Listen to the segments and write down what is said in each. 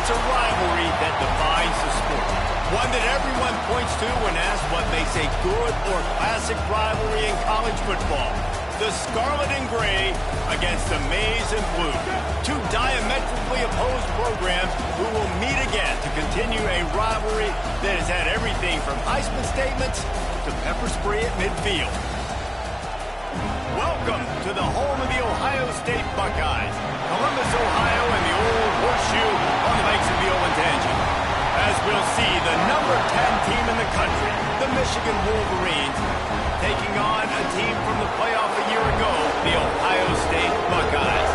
It's a rivalry that defines the sport. One that everyone points to when asked what makes a good or classic rivalry in college football. The Scarlet and Gray against the Maize and Blue. Two diametrically opposed programs who will meet again to continue a rivalry that has had everything from Heisman statements to pepper spray at midfield. Welcome to the home of the Ohio State Buckeyes, Columbus, Ohio, and the old horseshoe on the banks of the Olentangy. As we'll see, the number 10 team in the country, the Michigan Wolverines, taking on a team from the playoff a year ago, the Ohio State Buckeyes.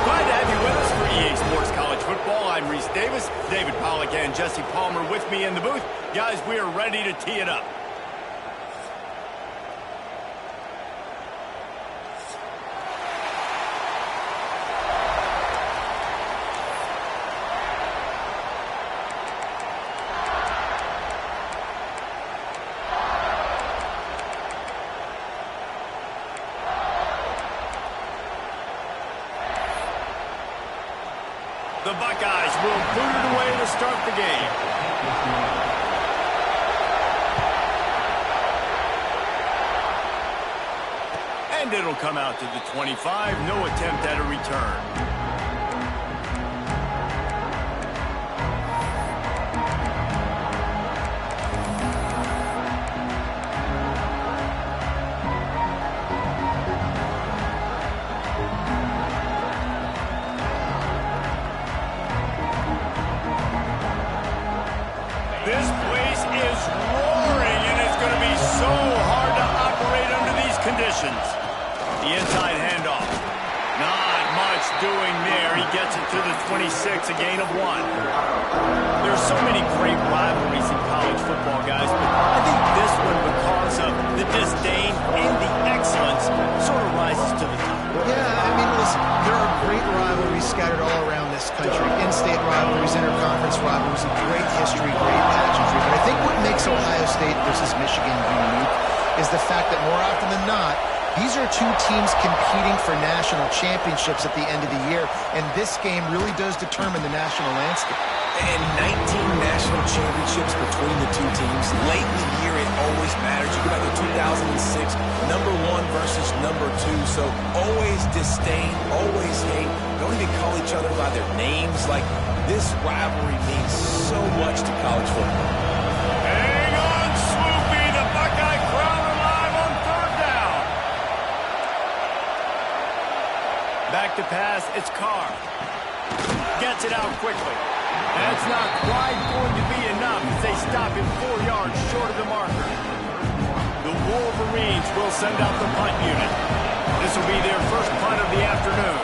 Glad to have you with us for EA Sports College Football. I'm Reese Davis, David Pollack and Jesse Palmer with me in the booth. Guys, we are ready to tee it up. The Buckeyes will boot it away to start the game. And it'll come out to the 25. No attempt at a return. This place is roaring, and it's going to be so hard to operate under these conditions. The inside handoff. Not much doing there. He gets it to the 26, a gain of 1. There are so many great rivalries in college football, guys, but I think this one, because of the disdain and the excellence, sort of rises to the top. Yeah, I mean, listen, there are great rivalries scattered all around this country. In-state rivalries, interconference rivalries, great history, great pageantry. But I think what makes Ohio State versus Michigan unique is the fact that more often than not, these are two teams competing for national championships at the end of the year, and this game really does determine the national landscape. And 19 national championships between the two teams. Late in the year, it always matters. You go back to 2006, number 1 versus number 2. So always disdain, always hate. Don't even call each other by their names. Like, this rivalry means so much to college football. Hang on, Swoopy. The Buckeye crowd alive on third down. Back to pass. It's Carr. Gets it out quickly. That's not quite going to be enough as they stop him 4 yards short of the marker. The Wolverines will send out the punt unit. This will be their first punt of the afternoon.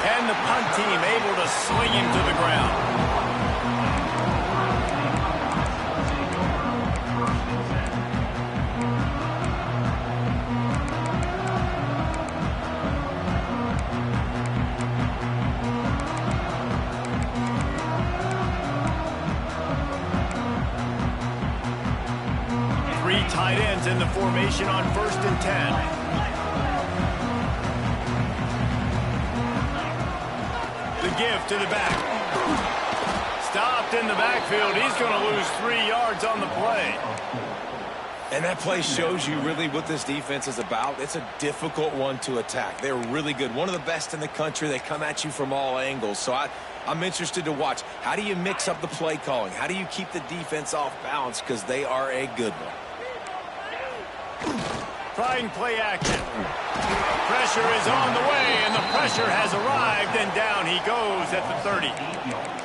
And the punt team able to sling him to the ground. 3 tight ends in the formation on 1st and 10. The give to the back. Stopped in the backfield. He's going to lose 3 yards on the play. And that play shows you really what this defense is about. It's a difficult one to attack. They're really good. One of the best in the country. They come at you from all angles. So I'm interested to watch. How do you mix up the play calling? How do you keep the defense off balance? Because they are a good one. Trying play action. Pressure is on the way, and the pressure has arrived, and down he goes at the 30.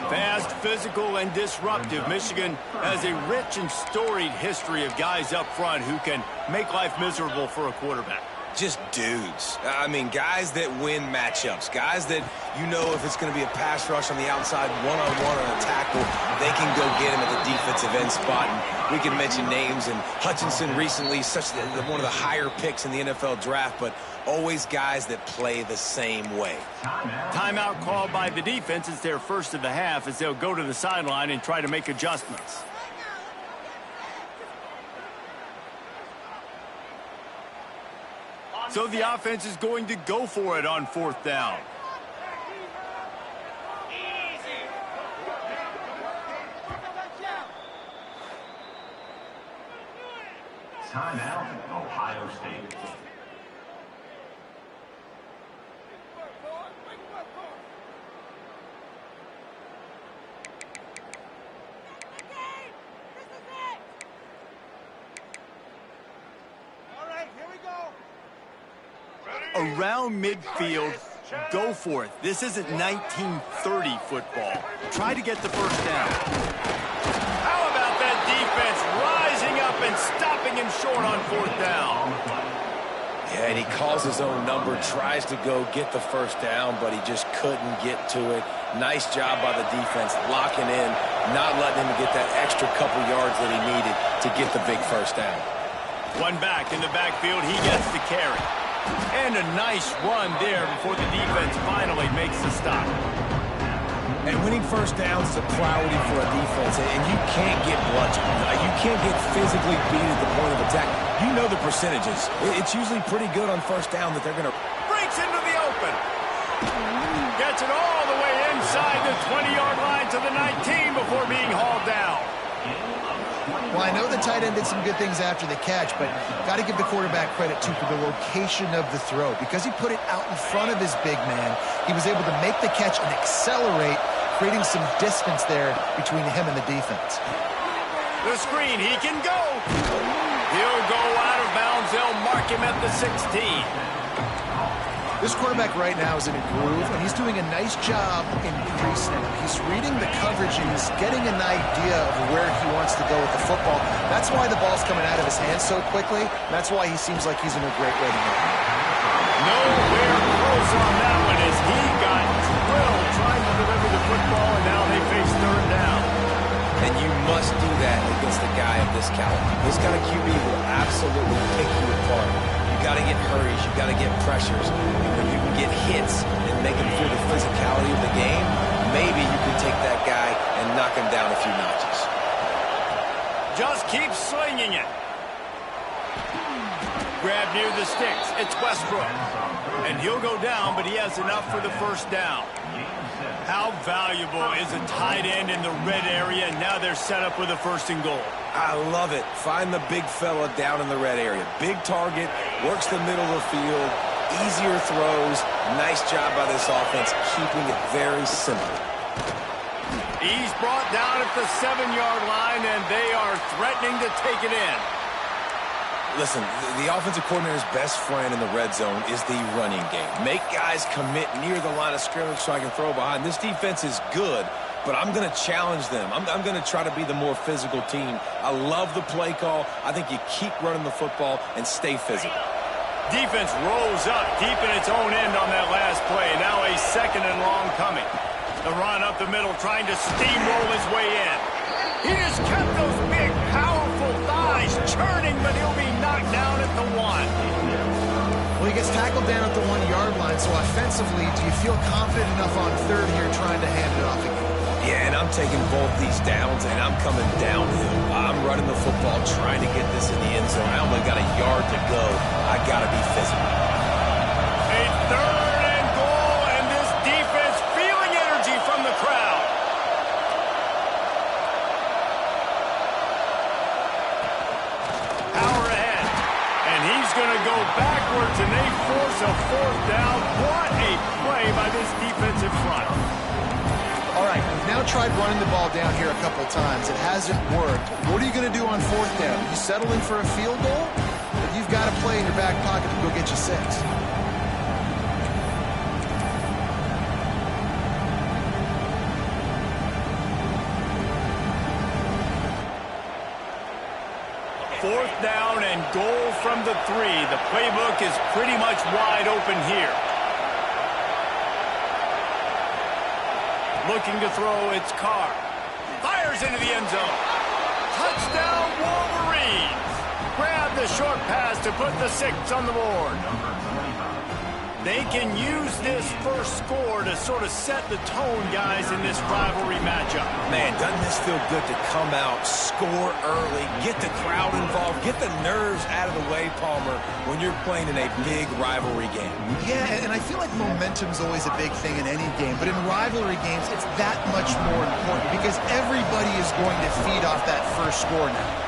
Fast, physical, and disruptive. Michigan has a rich and storied history of guys up front who can make life miserable for a quarterback. Just dudes. I mean, guys that win matchups. Guys that, you know, if it's going to be a pass rush on the outside, one-on-one on a tackle, they can go get him at the defensive end spot. And we can mention names. And Hutchinson recently, one of the higher picks in the NFL draft, but always guys that play the same way. Timeout called by the defense. It's their first of the half as they'll go to the sideline and try to make adjustments. So the offense is going to go for it on 4th down. Timeout, Ohio State. Around midfield, go for it. This isn't 1930 football. Try to get the first down. How about that defense rising up and stopping him short on 4th down? Yeah, and he calls his own number, tries to go get the first down, but he just couldn't get to it. Nice job by the defense, locking in, not letting him get that extra couple yards that he needed to get the big first down. One back in the backfield, he gets the carry. And a nice run there before the defense finally makes the stop. And winning first downs is a priority for a defense, and you can't get bludgeoned. You can't get physically beat at the point of attack. You know the percentages. It's usually pretty good on first down that they're going to... Breaks into the open. Gets it all the way inside the 20-yard line to the 19 before being hauled down. Well, I know the tight end did some good things after the catch, but got to give the quarterback credit, too, for the location of the throw. Because he put it out in front of his big man, he was able to make the catch and accelerate, creating some distance there between him and the defense. The screen, he can go. He'll go out of bounds. They'll mark him at the 16. This quarterback right now is in a groove, and he's doing a nice job in pre-snap. He's reading the coverage, and he's getting an idea of where he wants to go with the football. That's why the ball's coming out of his hands so quickly. That's why he seems like he's in a great way to go. Nowhere close on that one as he got drilled trying to deliver the football, and now they face 3rd down. And you must do that against a guy of this caliber. This kind of QB will absolutely pick you apart. You got to get hurries, you got to get pressures. And when you can get hits and make him feel the physicality of the game, maybe you can take that guy and knock him down a few notches. Just keep slinging it. Grab near the sticks. It's Westbrook. And he'll go down, but he has enough for the first down. How valuable is a tight end in the red area? And now they're set up with a 1st and goal. I love it. Find the big fella down in the red area. Big target, works the middle of the field, easier throws. Nice job by this offense, keeping it very simple. He's brought down at the 7-yard line, and they are threatening to take it in. Listen, the offensive coordinator's best friend in the red zone is the running game. Make guys commit near the line of scrimmage so I can throw behind. This defense is good, but I'm going to challenge them. I'm going to try to be the more physical team. I love the play call. I think you keep running the football and stay physical. Defense rolls up deep in its own end on that last play. Now a 2nd and long coming. The run up the middle, trying to steamroll his way in. He just kept those big, powerful thighs churning, but he'll be knocked down at the 1. Well, he gets tackled down at the 1-yard line, so offensively, do you feel confident enough on 3rd here trying to hand it off again? Yeah, and I'm taking both these downs, and I'm coming downhill. I'm running the football, trying to get this in the end zone. I only got a yard to go. I got to be physical. A 3rd and goal, and this defense feeling energy from the crowd. Power ahead, and he's going to go backwards, and they force a 4th down. What a play by this defensive front. All right, we've now tried running the ball down here a couple times. It hasn't worked. What are you going to do on 4th down? Are you settling for a field goal? Or you've got to play in your back pocket to go get you 6? Fourth down and goal from the 3. The playbook is pretty much wide open here. Looking to throw, it's Carr. Fires into the end zone. Touchdown, Wolverines. Grab the short pass to put the 6 on the board. They can use this first score to sort of set the tone, guys, in this rivalry matchup. Man, doesn't this feel good to come out, score early, get the crowd involved, get the nerves out of the way, Palmer, when you're playing in a big rivalry game. Yeah, and I feel like momentum's always a big thing in any game, but in rivalry games, it's that much more important because everybody is going to feed off that first score now.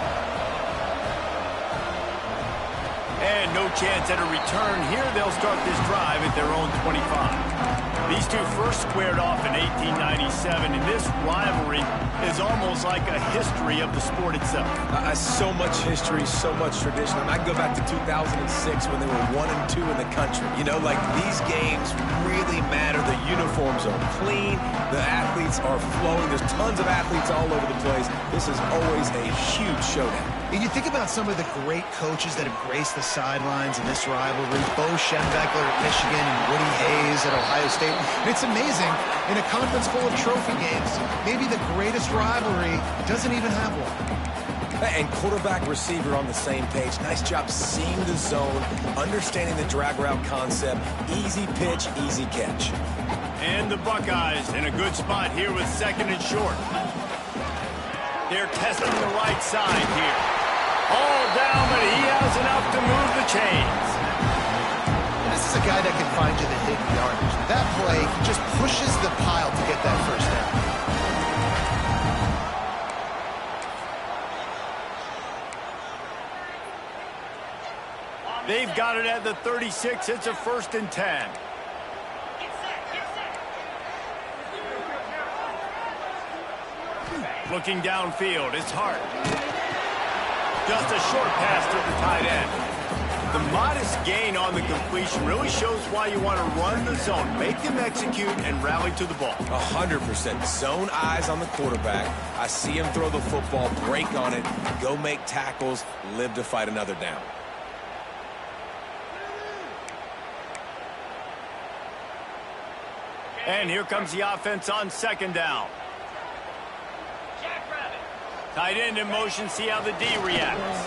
And no chance at a return here. They'll start this drive at their own 25. These two first squared off in 1897, and this rivalry is almost like a history of the sport itself. So much history, so much tradition. I can go back to 2006 when they were 1 and 2 in the country. You know, like these games really matter. The uniforms are clean. The athletes are flowing. There's tons of athletes all over the place. This is always a huge showdown. And you think about some of the great coaches that have graced the sidelines in this rivalry. Bo Schembechler at Michigan and Woody Hayes at Ohio State. And it's amazing, in a conference full of trophy games, maybe the greatest rivalry doesn't even have one. And quarterback receiver on the same page. Nice job seeing the zone, understanding the drag route concept. Easy pitch, easy catch. And the Buckeyes in a good spot here with 2nd and short. They're testing the right side here. All down, but he has enough to move the chains. This is a guy that can find you the hidden yardage. That play, he just pushes the pile to get that first down. They've got it at the 36. It's a 1st and 10. Looking downfield, it's Hart. Just a short pass to the tight end. The modest gain on the completion really shows why you want to run the zone, make them execute, and rally to the ball. 100%. Zone eyes on the quarterback. I see him throw the football, break on it, go make tackles, live to fight another down. And here comes the offense on 2nd down. Tight end in motion, see how the D reacts.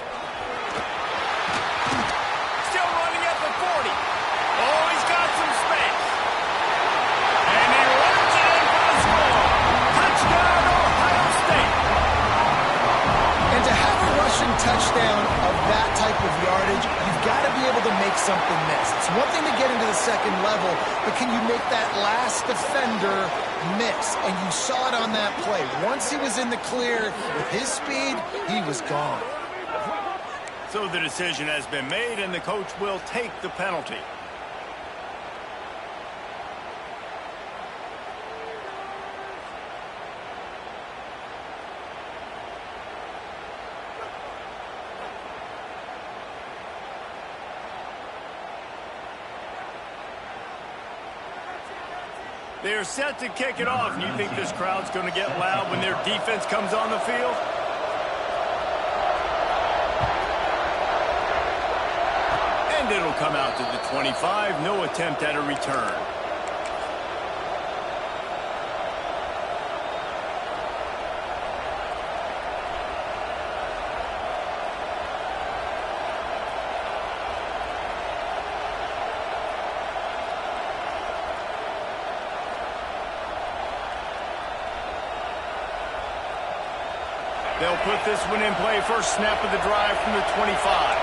Still running at the 40. Oh, he's got some space. And he runs it in for the score. Touchdown, Ohio State. And to have a rushing touchdown of that type of yardage, you've got to be able to make something miss. It's one thing to get into the 2nd level, but can you make that last defender miss? And you saw it on that play. Once he was in the clear with his speed, he was gone. So the decision has been made, and the coach will take the penalty. They're set to kick it off, and you think this crowd's going to get loud when their defense comes on the field? And it'll come out to the 25. No attempt at a return. They'll put this one in play. First snap of the drive from the 25.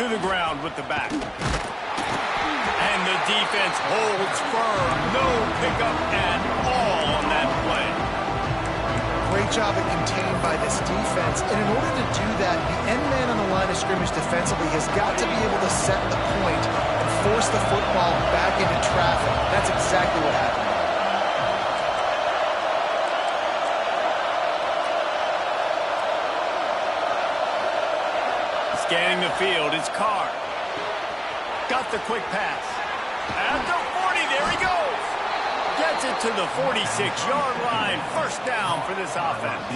To the ground with the back. And the defense holds firm. No pickup at all on that play. Great job at contained by this defense. And in order to do that, the end man on the line of scrimmage defensively has got to be able to set the point and force the football back into traffic. That's exactly what happened. Scanning the field, it's Carr. Got the quick pass. At the 40, there he goes. Gets it to the 46-yard line. First down for this offense.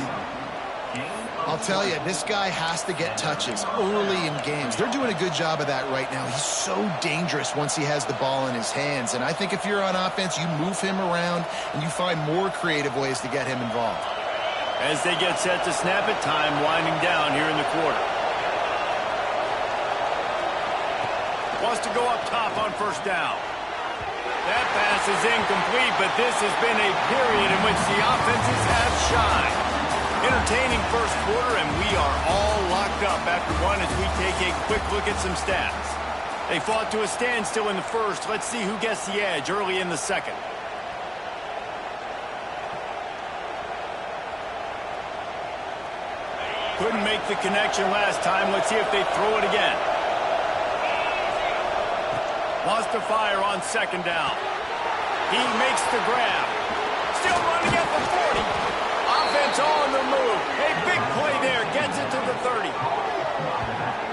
I'll tell you, this guy has to get touches early in games. They're doing a good job of that right now. He's so dangerous once he has the ball in his hands. And I think if you're on offense, you move him around and you find more creative ways to get him involved. As they get set to snap it, time winding down here in the quarter. wants to go up top on first down. That pass is incomplete, but this has been a period in which the offenses have shined. Entertaining first quarter, and we are all locked up after one as we take a quick look at some stats. They fought to a standstill in the first. Let's see who gets the edge early in the second. Couldn't make the connection last time. Let's see if they throw it again. Wants to fire on second down. He makes the grab. Still running at the 40. Offense on the move. A big play there. Gets it to the 30.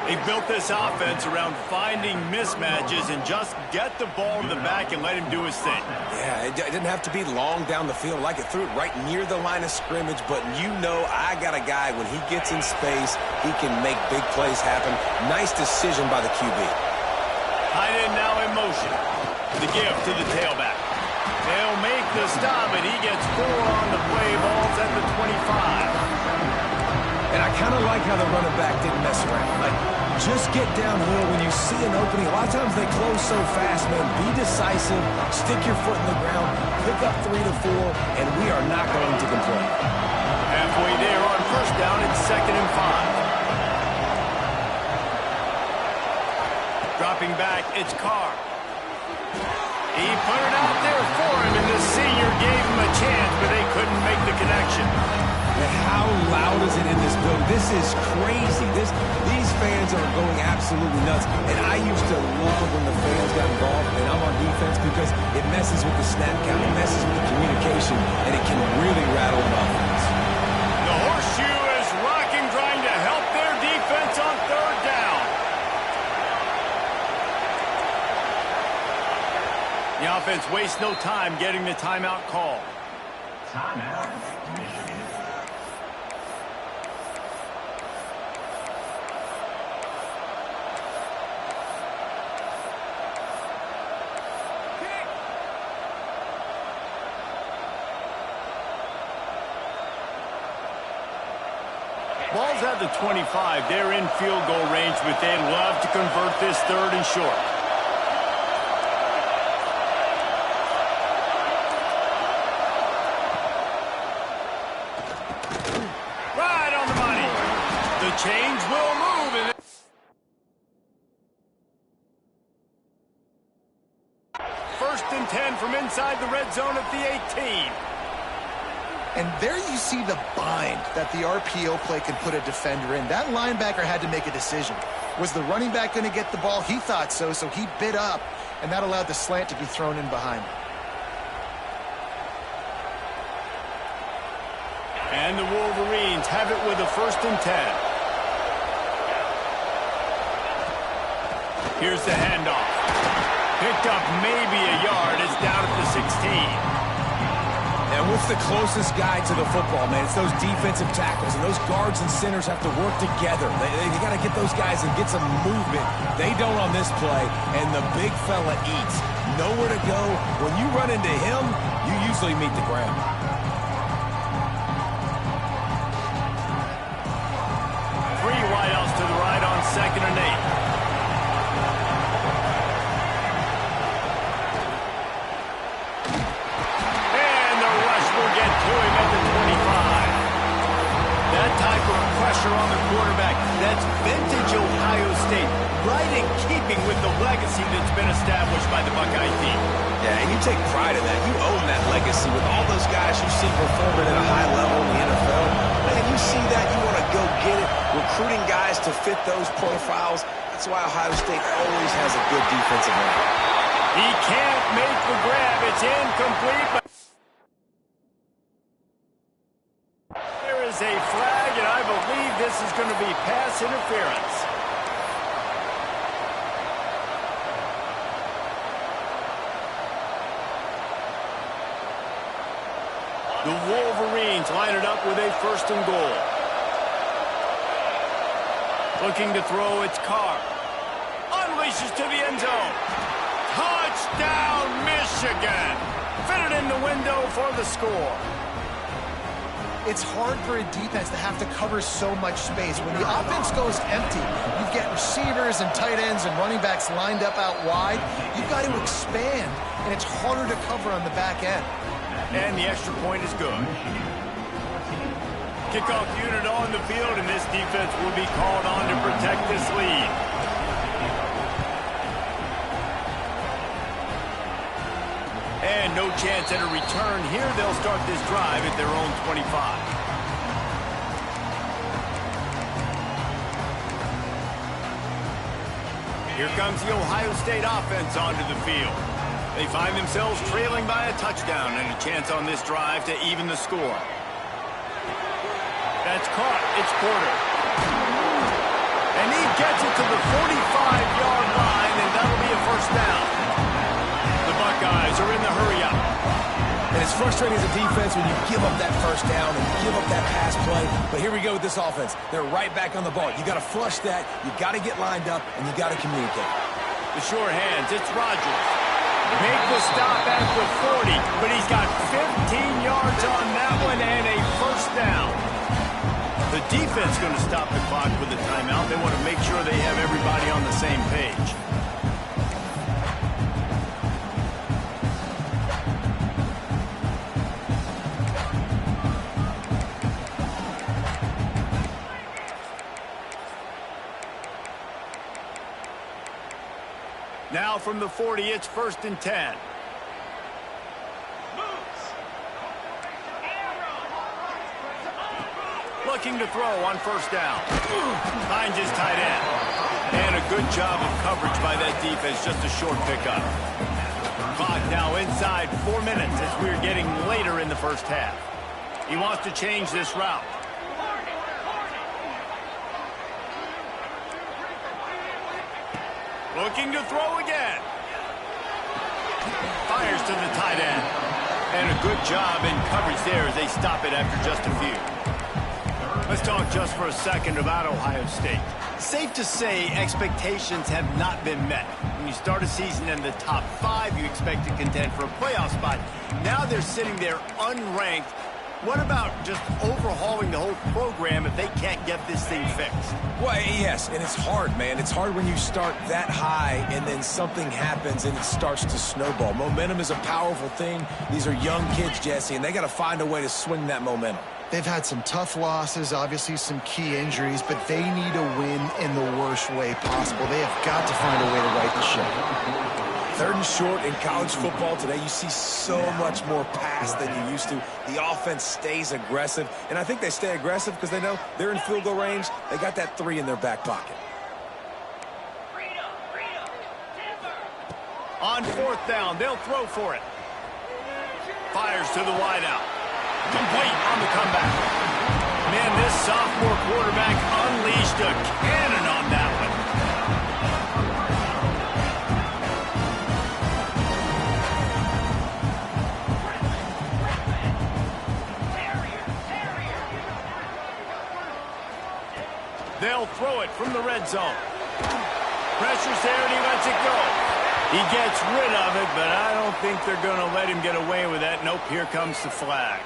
They built this offense around finding mismatches and just get the ball to the back and let him do his thing. Yeah, it didn't have to be long down the field. Like it threw it right near the line of scrimmage, but you know I got a guy, when he gets in space, he can make big plays happen. Nice decision by the QB. Tight end now in motion. The give to the tailback. They'll make the stop, and he gets 4 on the play. Ball's at the 25. And I kind of like how the running back didn't mess around. Like, just get downhill when you see an opening. A lot of times they close so fast, man. Be decisive, stick your foot in the ground, pick up 3 to 4, and we are not going to complain. Halfway there on first down, it's 2nd and 5. Dropping back, it's Carr. He put it out there for him, and the senior gave him a chance, but they couldn't make the connection. And how loud is it in this building? This is crazy. These fans are going absolutely nuts. And I used to love when the fans got involved, and I'm on defense, because it messes with the snap count, it messes with the communication, and it can really rattle an offense. The horseshoe is rocking, trying to help their defense on third down. The offense wastes no time getting the timeout call. Timeout, Michigan. Ball's at the 25. They're in field goal range, but they'd love to convert this 3rd and short. Right on the money. The chains will move. And 1st and 10 from inside the red zone at the 18. And there you see the bind that the RPO play can put a defender in. That linebacker had to make a decision. Was the running back going to get the ball? He thought so, so he bit up, and that allowed the slant to be thrown in behind him. And the Wolverines have it with a 1st and 10. Here's the handoff. Picked up maybe a yard. It's down at the 16. And what's the closest guy to the football, man? It's those defensive tackles, and those guards and centers have to work together. They got to get those guys and get some movement. They don't on this play, and the big fella eats. Nowhere to go. When you run into him, you usually meet the ground. 3 wideouts to the right on 2nd and 8. To him at the 25. That type of pressure on the quarterback, that's vintage Ohio State, right in keeping with the legacy that's been established by the Buckeye team. Yeah, and you take pride in that. You own that legacy with all those guys you see performing at a high level in the NFL. Man, you see that, you want to go get it. Recruiting guys to fit those profiles. That's why Ohio State always has a good defensive line. He can't make the grab. It's incomplete, but a flag, and I believe this is going to be pass interference. The Wolverines line it up with a 1st and goal. Looking to throw, it's Carr. Unleashes to the end zone. Touchdown, Michigan! Fitted in the window for the score. it's hard for a defense to have to cover so much space. When the offense goes empty, you get receivers and tight ends and running backs lined up out wide. You've got to expand, and it's harder to cover on the back end. And the extra point is good. Kickoff unit on the field, and this defense will be called on to protect this lead. And no chance at a return here. They'll start this drive at their own 25. Here comes the Ohio State offense onto the field. They find themselves trailing by a touchdown and a chance on this drive to even the score. That's caught. It's Porter. And he gets it to the 45-yard line, and that'll be a first down. The Buckeyes are in the hurry-up. And it's frustrating as a defense when you give up that first down and give up that pass play. But here we go with this offense. They're right back on the ball. You got to flush that. You got to get lined up, and you got to communicate. The short hands. It's Rodgers. Make the stop at the 40, but he's got 15 yards on that one and a first down. The defense going to stop the clock with a timeout. They want to make sure they have everybody on the same page. Now from the 40, it's 1st and 10. Looking to throw on first down. Finds his tight end. And a good job of coverage by that defense. Just a short pickup. Clock now inside 4 minutes as we're getting later in the first half. He wants to change this route. Looking to throw again. Fires to the tight end. And a good job in coverage there as they stop it after just a few. Let's talk just for a second about Ohio State. Safe to say expectations have not been met. When you start a season in the top 5, you expect to contend for a playoff spot. Now they're sitting there unranked. What about just overhauling the whole program if they can't get this thing fixed? Well, yes, and it's hard, man. It's hard when you start that high and then something happens and it starts to snowball. Momentum is a powerful thing. These are young kids, Jesse, and they got to find a way to swing that momentum. They've had some tough losses, obviously some key injuries, but they need to win in the worst way possible. They have got to find a way to right the ship. 3rd and short in college football today. You see so much more pass than you used to. The offense stays aggressive, and I think they stay aggressive because they know they're in field goal range. They got that 3 in their back pocket. On 4th down, they'll throw for it. Fires to the wideout. Complete on the comeback. Man, this sophomore quarterback unleashed a cannon on that one. They'll throw it from the red zone. Pressure's there and he lets it go. He gets rid of it, but I don't think they're going to let him get away with that. Nope, here comes the flag.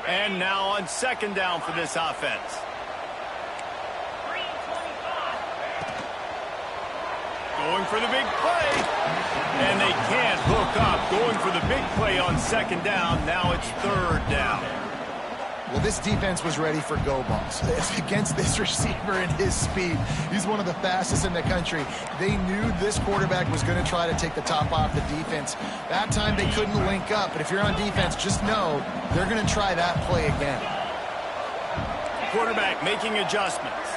And now on 2nd down for this offense. Going for the big play. And they can't hook up. Going for the big play on 2nd down. Now it's 3rd down. Well, this defense was ready for go balls. Against this receiver and his speed, he's one of the fastest in the country. They knew this quarterback was going to try to take the top off the defense. That time they couldn't link up, but if you're on defense, just know they're going to try that play again. Quarterback making adjustments.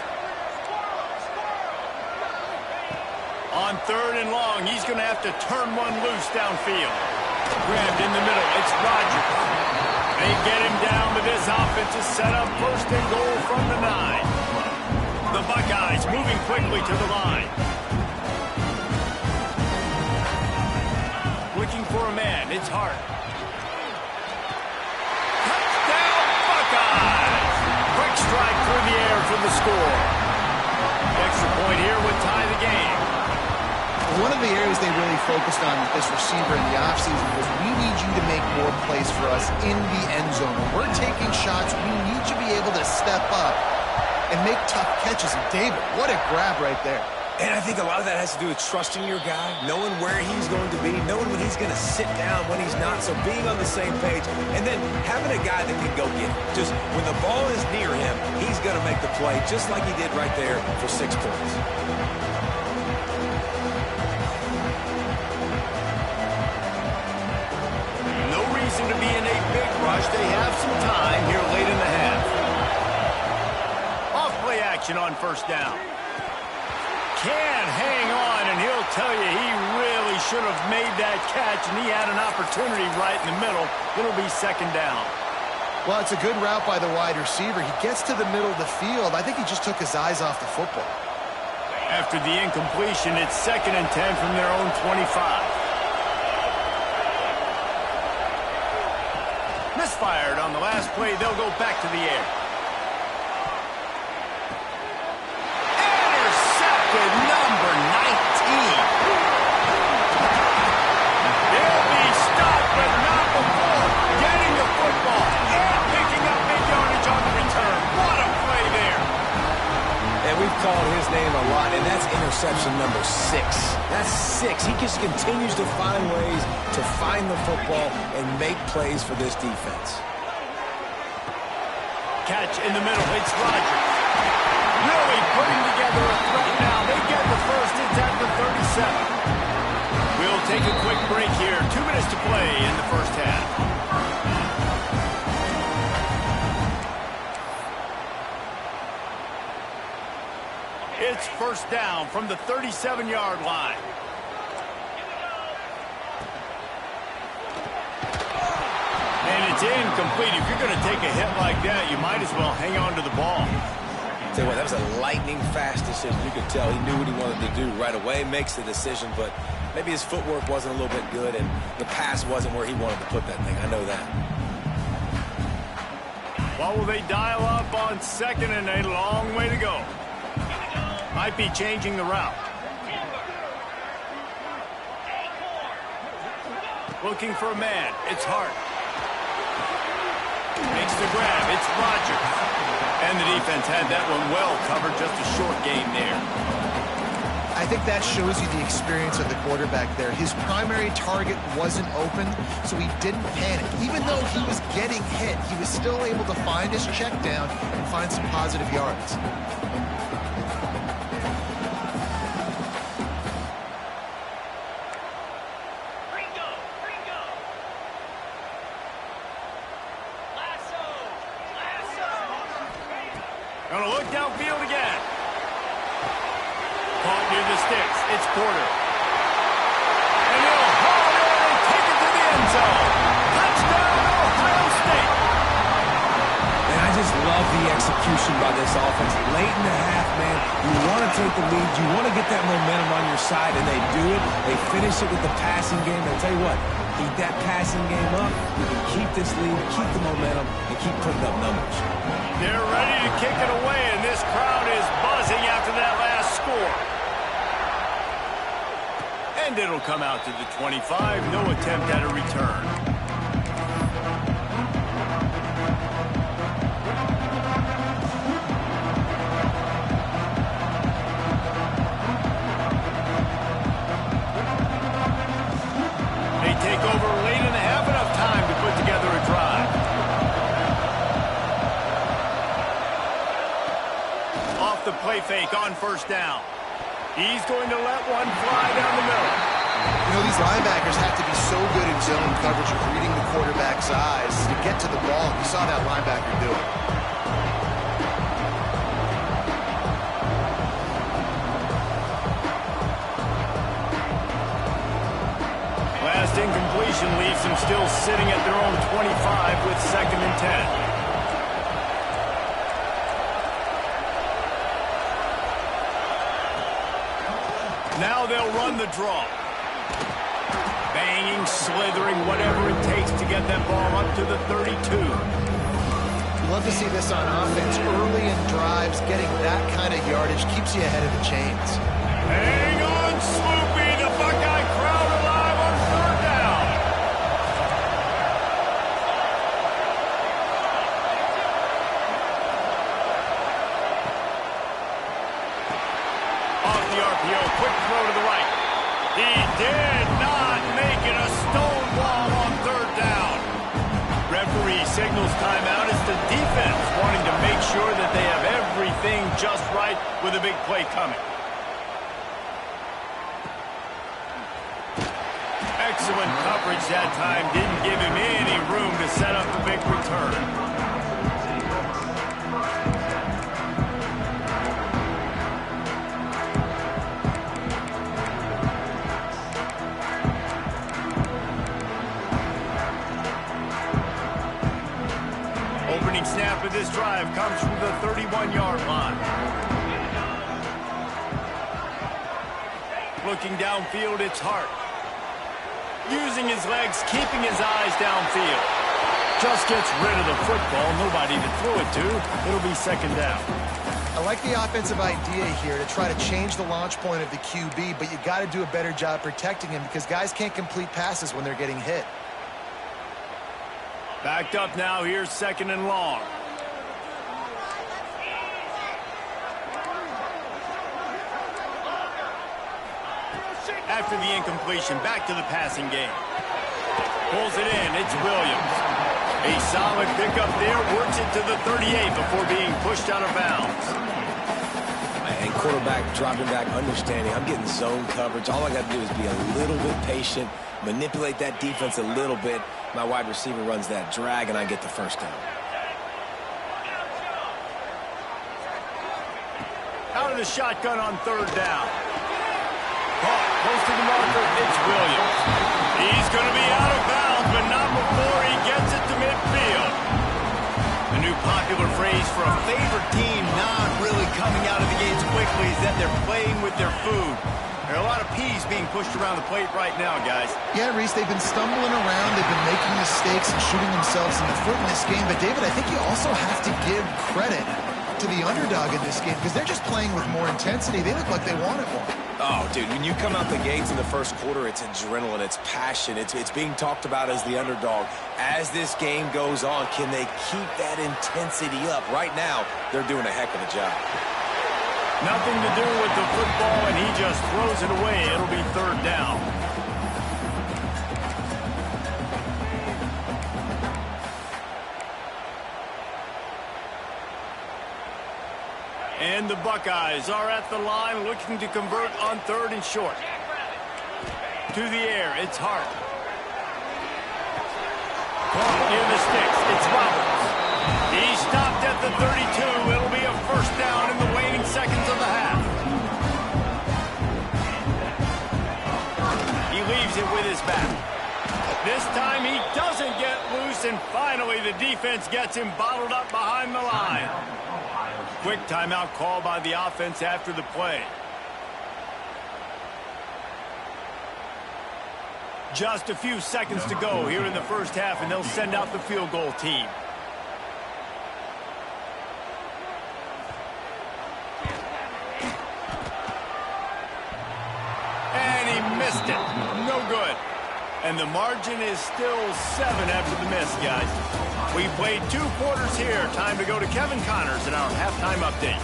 On 3rd and long, he's going to have to turn one loose downfield. Grabbed in the middle. It's Rodgers. They get him down, but this offense is set up 1st and goal from the 9. The Buckeyes moving quickly to the line. Looking for a man. It's Hart. Touchdown, Buckeyes! the score. The extra point here would tie the game. One of the areas they really focused on with this receiver in the offseason was we need you to make more plays for us in the end zone. When we're taking shots, we need you to be able to step up and make tough catches. And David, what a grab right there. And I think a lot of that has to do with trusting your guy, knowing where he's going to be, knowing when he's going to sit down, when he's not, so being on the same page, and then having a guy that can go get it. Just when the ball is near him, he's going to make the play, just like he did right there for 6 points. No reason to be in a big rush. They have some time here late in the half. Off play action on first down. Can't hang on, and he'll tell you he really should have made that catch, and he had an opportunity right in the middle. It'll be second down. Well, it's a good route by the wide receiver. He gets to the middle of the field. I think he just took his eyes off the football. After the incompletion, it's 2nd and 10 from their own 25. Misfired on the last play. They'll go back to the air. Number 19. They'll be stopped, but not before getting the football and picking up big yardage on the return. What a play there. And we've called his name a lot, and that's interception number 6. That's 6. He just continues to find ways to find the football and make plays for this defense. Catch in the middle. It's Rodgers. Really putting together a threat now. They get the first. It's at the 37. We'll take a quick break here. 2 minutes to play in the first half. It's first down from the 37-yard line. And it's incomplete. If you're going to take a hit like that, you might as well hang on to the ball. Tell you what, that was a lightning-fast decision. You could tell he knew what he wanted to do right away, makes the decision, but maybe his footwork wasn't a little bit good, and the pass wasn't where he wanted to put that thing. I know that. What will they dial up on 2nd and a long way to go? Might be changing the route. Looking for a man. It's Hart. Makes the grab. It's Rodgers. And the defense had that one well covered. Just a short game there. I think that shows you the experience of the quarterback there. His primary target wasn't open, so he didn't panic. Even though he was getting hit, he was still able to find his check down and find some positive yards. Gonna look downfield again. Caught near the sticks. It's Porter. And he'll haul it and take it to the end zone. Touchdown, Ohio State. And I just love the execution by this offense. Late in the half, man, you want to take the lead. You want to get that momentum on your side, and they do it. They finish it with the passing game. I'll tell you what, keep that passing game up. You can keep this lead, keep the momentum, and keep putting up numbers. They're ready to kick it away, and this crowd is buzzing after that last score. And it'll come out to the 25. No attempt at a return. They take over late in the half, enough time to put together a drive. Off the play fake on first down. He's going to let one fly down the middle. You know, these linebackers have to be so good in zone coverage of reading the quarterback's eyes to get to the ball. You saw that linebacker do it. Last incompletion leaves them still sitting at their own 25 with 2nd and 10. Now they'll run the draw. Banging, slithering, whatever it takes to get that ball up to the 32. love to see this on offense. Early in drives, getting that kind of yardage keeps you ahead of the chains. Hang on, Swoopy. The Buckeye crowd alive on third down. Off the RPO, quick throw to the right. He did not make it a stone wall on third down. Referee signals timeout. It's the defense wanting to make sure that they have everything just right with a big play coming. Excellent coverage that time. Didn't give him any room to set up the big return. Opening snap of this drive comes from the 31-yard line. Looking downfield, it's Hart. Using his legs, keeping his eyes downfield. Just gets rid of the football. Nobody to throw it to. It'll be second down. I like the offensive idea here to try to change the launch point of the QB, but you got to do a better job protecting him because guys can't complete passes when they're getting hit. Backed up now. Here's second and long. After the incompletion, back to the passing game. Pulls it in. It's Williams. A solid pickup there. Works it to the 38 before being pushed out of bounds. And quarterback dropping back, understanding I'm getting zone coverage. All I got to do is be a little bit patient, manipulate that defense a little bit. My wide receiver runs that drag, and I get the first down. Out of the shotgun on third down. Caught close to the marker. It's Williams. He's going to be out of bounds, but not before he gets it to midfield. The new popular phrase for a favorite team not really coming out of the gates quickly is that they're playing with their food. There are a lot of peas being pushed around the plate right now, guys. Yeah, Reese, they've been stumbling around. They've been making mistakes and shooting themselves in the foot in this game. But, David, I think you also have to give credit to the underdog in this game because they're just playing with more intensity. They look like they want it more. Oh, dude, when you come out the gates in the first quarter, it's adrenaline, it's passion, it's being talked about as the underdog. As this game goes on, can they keep that intensity up? Right now, they're doing a heck of a job. Nothing to do with the football, and he just throws it away. It'll be third down. And the Buckeyes are at the line looking to convert on third and short. To the air, it's Hart. Caught in the sticks, it's Roberts. He stopped at the 32. It'll be a first down in the waning seconds of the half. He leaves it with his back. This time he doesn't get loose, and finally the defense gets him bottled up behind the line. Quick timeout call by the offense after the play. Just a few seconds to go here in the first half, and they'll send out the field goal team. And he missed it. No good. And the margin is still 7 after the miss, guys. We played 2 quarters here. Time to go to Kevin Connors in our halftime update.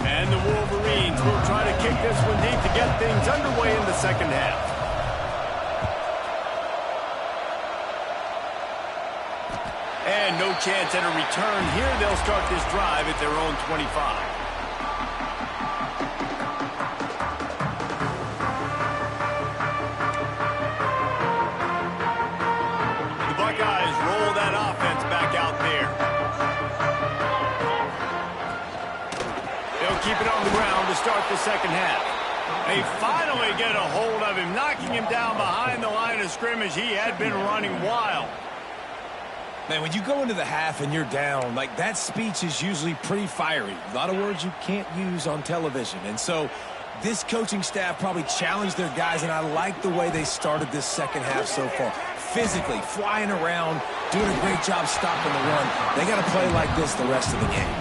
And the Wolverines will try to kick this one deep to get things underway in the second half. And no chance at a return here. They'll start this drive at their own 25. The Buckeyes roll that offense back out there. They'll keep it on the ground to start the second half. They finally get a hold of him, knocking him down behind the line of scrimmage. He had been running wild. Man, when you go into the half and you're down, like, that speech is usually pretty fiery. A lot of words you can't use on television. And so this coaching staff probably challenged their guys, and I like the way they started this second half so far. Physically, flying around, doing a great job stopping the run. They got to play like this the rest of the game.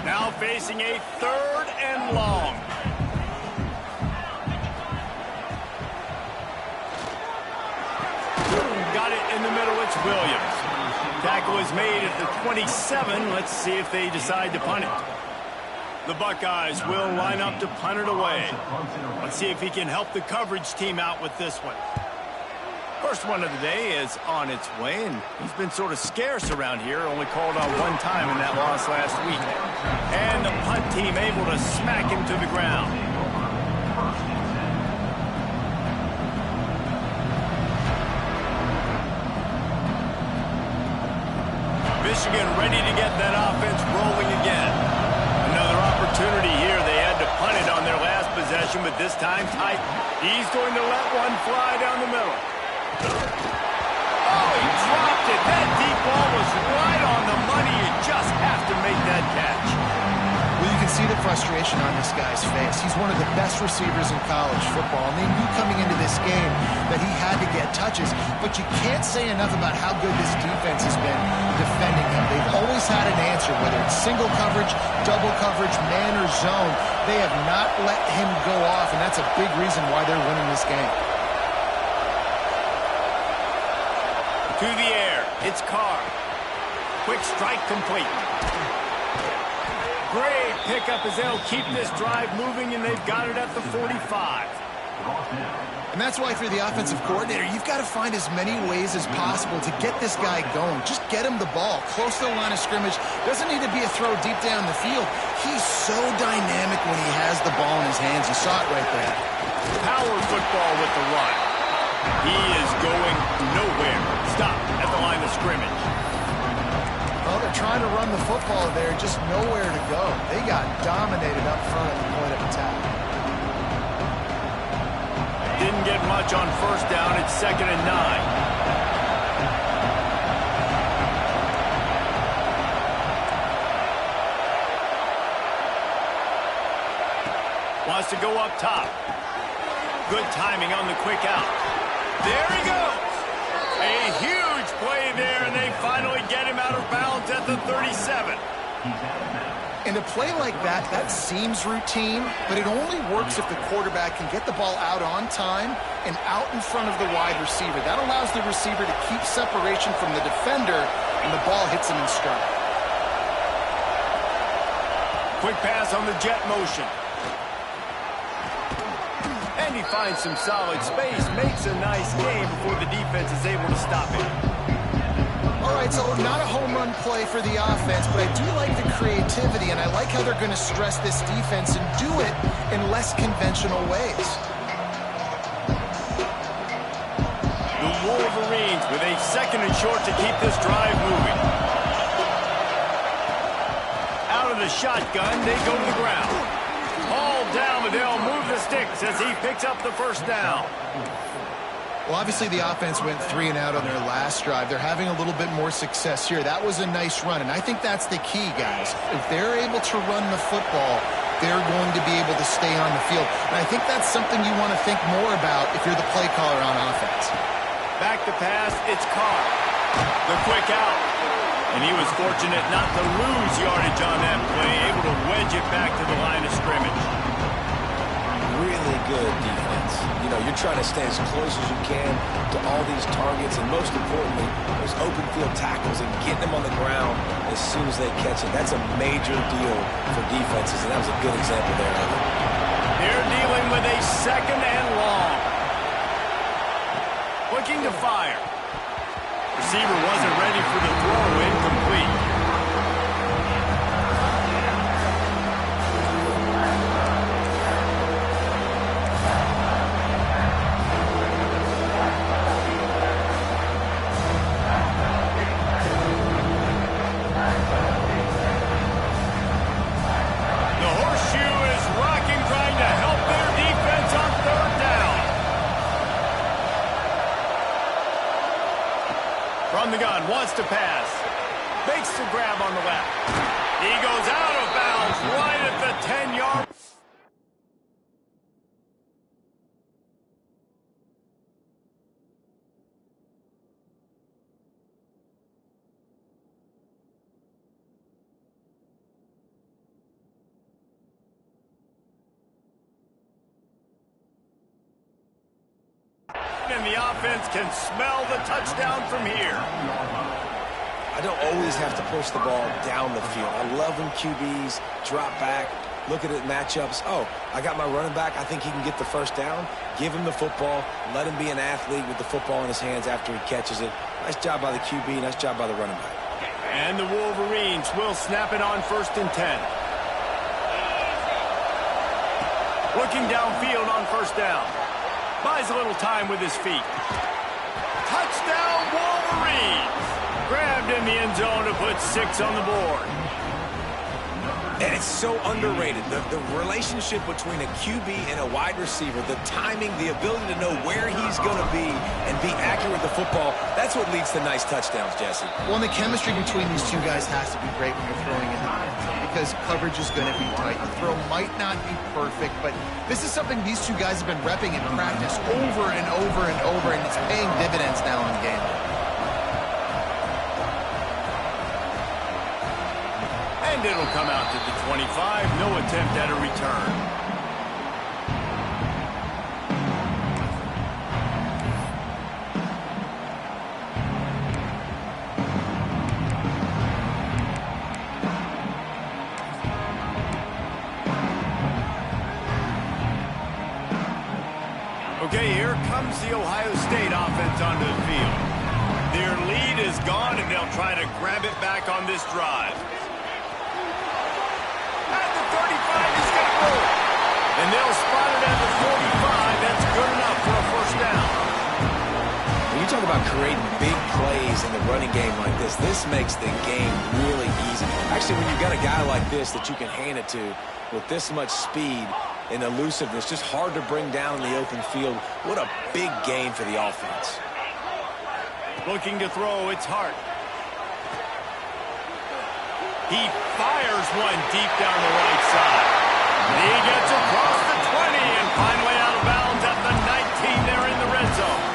Now facing a 3rd and long. Got it in the middle. It's Williams. Tackle is made at the 27. Let's see if they decide to punt it. The Buckeyes will line up to punt it away. Let's see if he can help the coverage team out with this one. First one of the day is on its way, and he's been sort of scarce around here. Only called on one time in that loss last week. And the punt team able to smack him to the ground. Michigan ready to get that offense rolling again. Another opportunity here. They had to punt it on their last possession, but this time tight. He's going to let one fly down the middle. Oh, he dropped it. That deep ball was right on the money. You just have to make that catch. Well, you can see the frustration on this guy's face. He's one of the best receivers in college football, and they knew coming into this game that he had to get touches, but you can't say enough about how good this defense has been defending him. They've always had an answer, whether it's single coverage, double coverage, man or zone. They have not let him go off, and that's a big reason why they're winning this game. To the air, it's Carr. Quick strike complete. Great pickup as they'll keep this drive moving, and they've got it at the 45. And that's why, through the offensive coordinator, you've got to find as many ways as possible to get this guy going. Just get him the ball close to the line of scrimmage. Doesn't need to be a throw deep down the field. He's so dynamic when he has the ball in his hands. You saw it right there. Power football with the run. He is going nowhere. Stop at the line of scrimmage. Well, they're trying to run the football there, just nowhere to go. They got dominated up front at the point of attack. Didn't get much on first down. It's 2nd and 9. Wants to go up top. Good timing on the quick out. There he goes. A huge play there, and they finally get him out of bounds at the 37. And a play like that, that seems routine, but it only works if the quarterback can get the ball out on time and out in front of the wide receiver. That allows the receiver to keep separation from the defender, and the ball hits him in stride. Quick pass on the jet motion. And he finds some solid space, makes a nice game before the defense is able to stop it. All right, so not a home run play for the offense, but I do like the creativity, and I like how they're going to stress this defense and do it in less conventional ways. The Wolverines with a 2nd and short to keep this drive moving. Out of the shotgun, they go to the ground. Hauled down, but they'll move the sticks as he picks up the first down. Well, obviously the offense went 3 and out on their last drive. They're having a little bit more success here. That was a nice run, and I think that's the key, guys. If they're able to run the football, they're going to be able to stay on the field. And I think that's something you want to think more about if you're the play caller on offense. Back to pass, it's Carr. The quick out. And he was fortunate not to lose yardage on that play, able to wedge it back to the line of scrimmage. Really good defense. You know, you're trying to stay as close as you can to all these targets, and most importantly, those open field tackles and getting them on the ground as soon as they catch it. That's a major deal for defenses, and that was a good example there of it. They're dealing with a 2nd and long. Looking to fire. Receiver wasn't ready for the throw, incomplete. From the gun, wants to pass. Makes the grab on the left. He goes out of bounds right at the 10-yard. And the offense can smell the touchdown from here. I don't always have to push the ball down the field. I love when QBs drop back, look at it matchups. Oh, I got my running back. I think he can get the first down. Give him the football. Let him be an athlete with the football in his hands after he catches it. Nice job by the QB. Nice job by the running back. And the Wolverines will snap it on 1st and 10. Looking downfield on 1st down. Buys a little time with his feet. Touchdown, Wolverines! Grabbed in the end zone to put 6 on the board. And it's so underrated. The relationship between a QB and a wide receiver, the timing, the ability to know where he's going to be and be accurate with the football, that's what leads to nice touchdowns, Jesse. Well, and the chemistry between these two guys has to be great when you're throwing in the end zone because coverage is going to be tight. The throw might not be perfect, but this is something these two guys have been repping in practice over and over and over, and it's paying dividends now in the game. And it'll come out to the 25. No attempt at a return. Okay, here comes the Ohio State offense onto the field. Their lead is gone, and they'll try to grab it back on this drive. At the 35, he's going to roll. And they'll spot it at the 45. That's good enough for a first down. When you talk about creating big plays in the running game like this makes the game really easy. Actually, when you've got a guy like this that you can hand it to with this much speed and elusiveness, just hard to bring down in the open field. What a big game for the offense. Looking to throw, it's Hart. He fires one deep down the right side. He gets across the 20 and finally out of bounds at the 19 there in the red zone.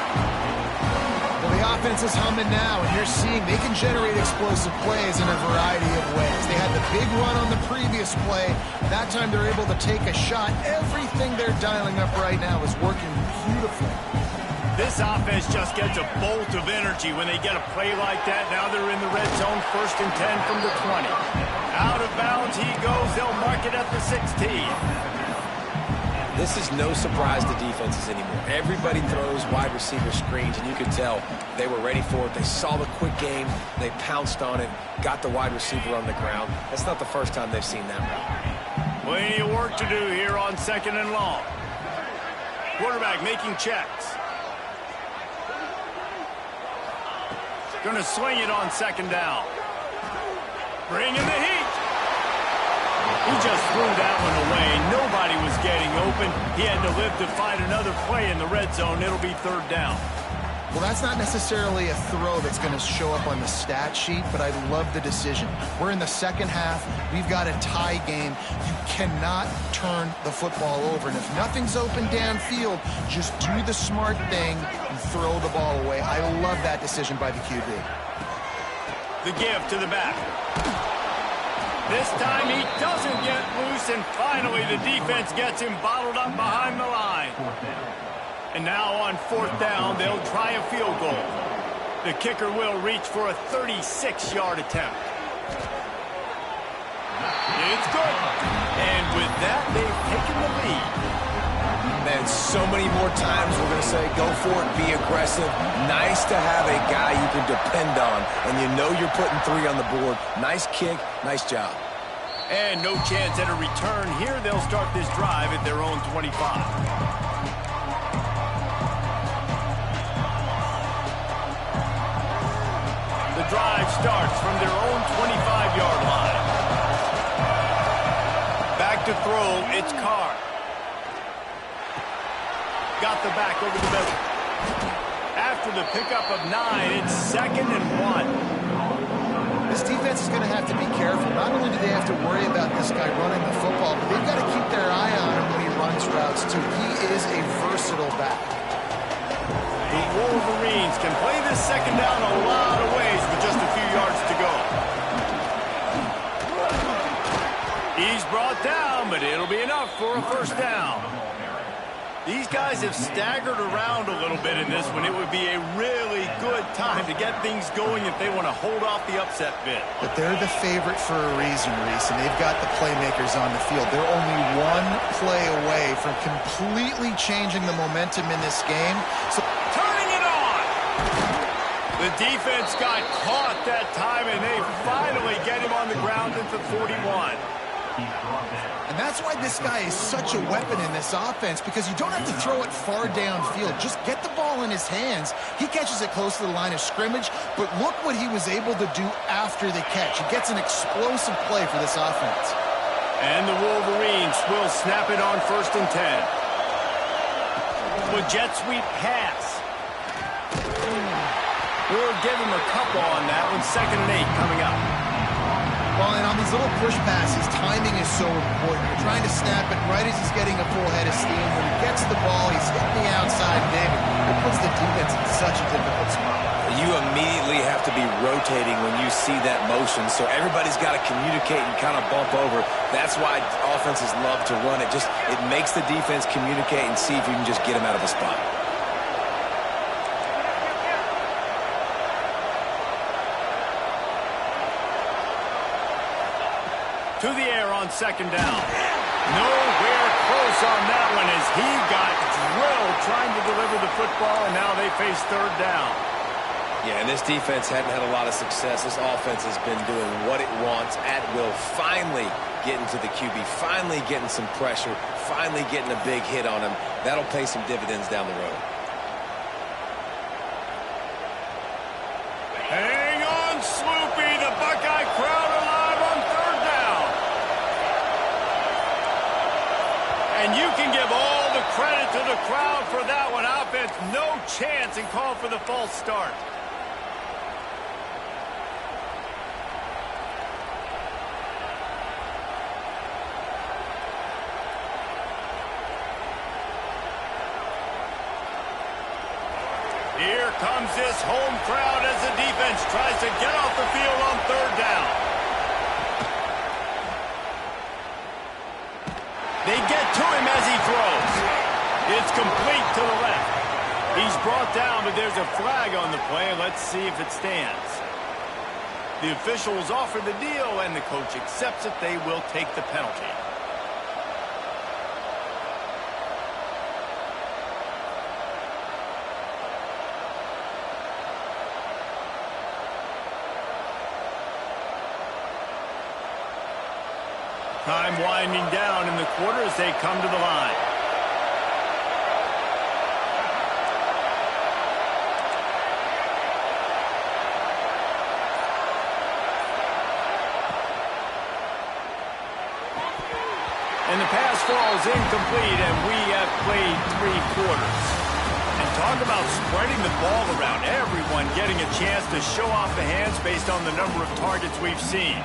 Well, the offense is humming now, and you're seeing they can generate explosive plays in a variety of ways. They had the big run on the previous play. That time they're able to take a shot. Everything they're dialing up right now is working beautifully. This offense just gets a bolt of energy when they get a play like that. Now they're in the red zone, 1st and 10 from the 20. Out of bounds he goes. They'll mark it at the 16. This is no surprise to defenses anymore. Everybody throws wide receiver screens, and you can tell they were ready for it. They saw the quick game. They pounced on it, got the wide receiver on the ground. That's not the first time they've seen that route. Plenty of work to do here on 2nd and long. Quarterback making checks. Going to swing it on 2nd down. Bringing the heat. He just threw that one away. Nobody was getting open. He had to live to fight another play in the red zone. It'll be 3rd down. Well, that's not necessarily a throw that's going to show up on the stat sheet, but I love the decision. We're in the second half. We've got a tie game. You cannot turn the football over. And if nothing's open downfield, just do the smart thing and throw the ball away. I love that decision by the QB. The give to the back. This time he doesn't get loose, and finally the defense gets him bottled up behind the line. And now on 4th down, they'll try a field goal. The kicker will reach for a 36-yard attempt. It's good. And with that, they've taken the lead. Man, so many more times we're going to say, go for it, be aggressive. Nice to have a guy you can depend on, and you know you're putting 3 on the board. Nice kick, nice job. And no chance at a return here. They'll start this drive at their own 25. The drive starts from their own 25-yard line. Back to throw, it's Carr. Got the back over the middle. After the pickup of 9, it's 2nd and This defense is going to have to be careful. Not only do they have to worry about this guy running the football, but they've got to keep their eye on him when he runs routes, too. He is a versatile back. The Wolverines can play this second down a lot of ways with just a few yards to go. He's brought down, but it'll be enough for a first down. These guys have staggered around a little bit in this one. It would be a really good time to get things going if they want to hold off the upset bid. But they're the favorite for a reason, Reese, and they've got the playmakers on the field. They're only one play away from completely changing the momentum in this game. So turning it on! The defense got caught that time, and they finally get him on the ground at the 41. And that's why this guy is such a weapon in this offense, because you don't have to throw it far downfield. Just get the ball in his hands. He catches it close to the line of scrimmage, but look what he was able to do after the catch. He gets an explosive play for this offense. And the Wolverines will snap it on 1st and 10. With jet sweep pass. We'll give him a couple on that one. 2nd and 8 coming up. Well, and on these little push passes, timing is so important. You're trying to snap it right as he's getting a full head of steam. When he gets the ball, he's hitting the outside, David. It puts the defense in such a difficult spot. You immediately have to be rotating when you see that motion, so everybody's got to communicate and kind of bump over. That's why offenses love to run it. It makes the defense communicate and see if you can just get him out of a spot. To the air on 2nd down. Nowhere close on that one as he got drilled trying to deliver the football, and now they face 3rd down. Yeah, and this defense hadn't had a lot of success. This offense has been doing what it wants at will. Finally getting to the QB, finally getting some pressure, finally getting a big hit on him. That'll pay some dividends down the road. Hang on, Sloopy. The Buckeye crowd alive on 3rd down. And you can give all the credit to the crowd for that one. Offense, no chance, and call for the false start. Here comes this home crowd as the defense tries to get off the field on 3rd down. They get to him as he throws. It's complete to the left. He's brought down, but there's a flag on the play. Let's see if it stands. The officials offer the deal, and the coach accepts it. They will take the penalty. Time winding down in the quarter as they come to the line. And the pass falls incomplete, and we have played 3 quarters. And talk about spreading the ball around. Everyone getting a chance to show off the hands based on the number of targets we've seen.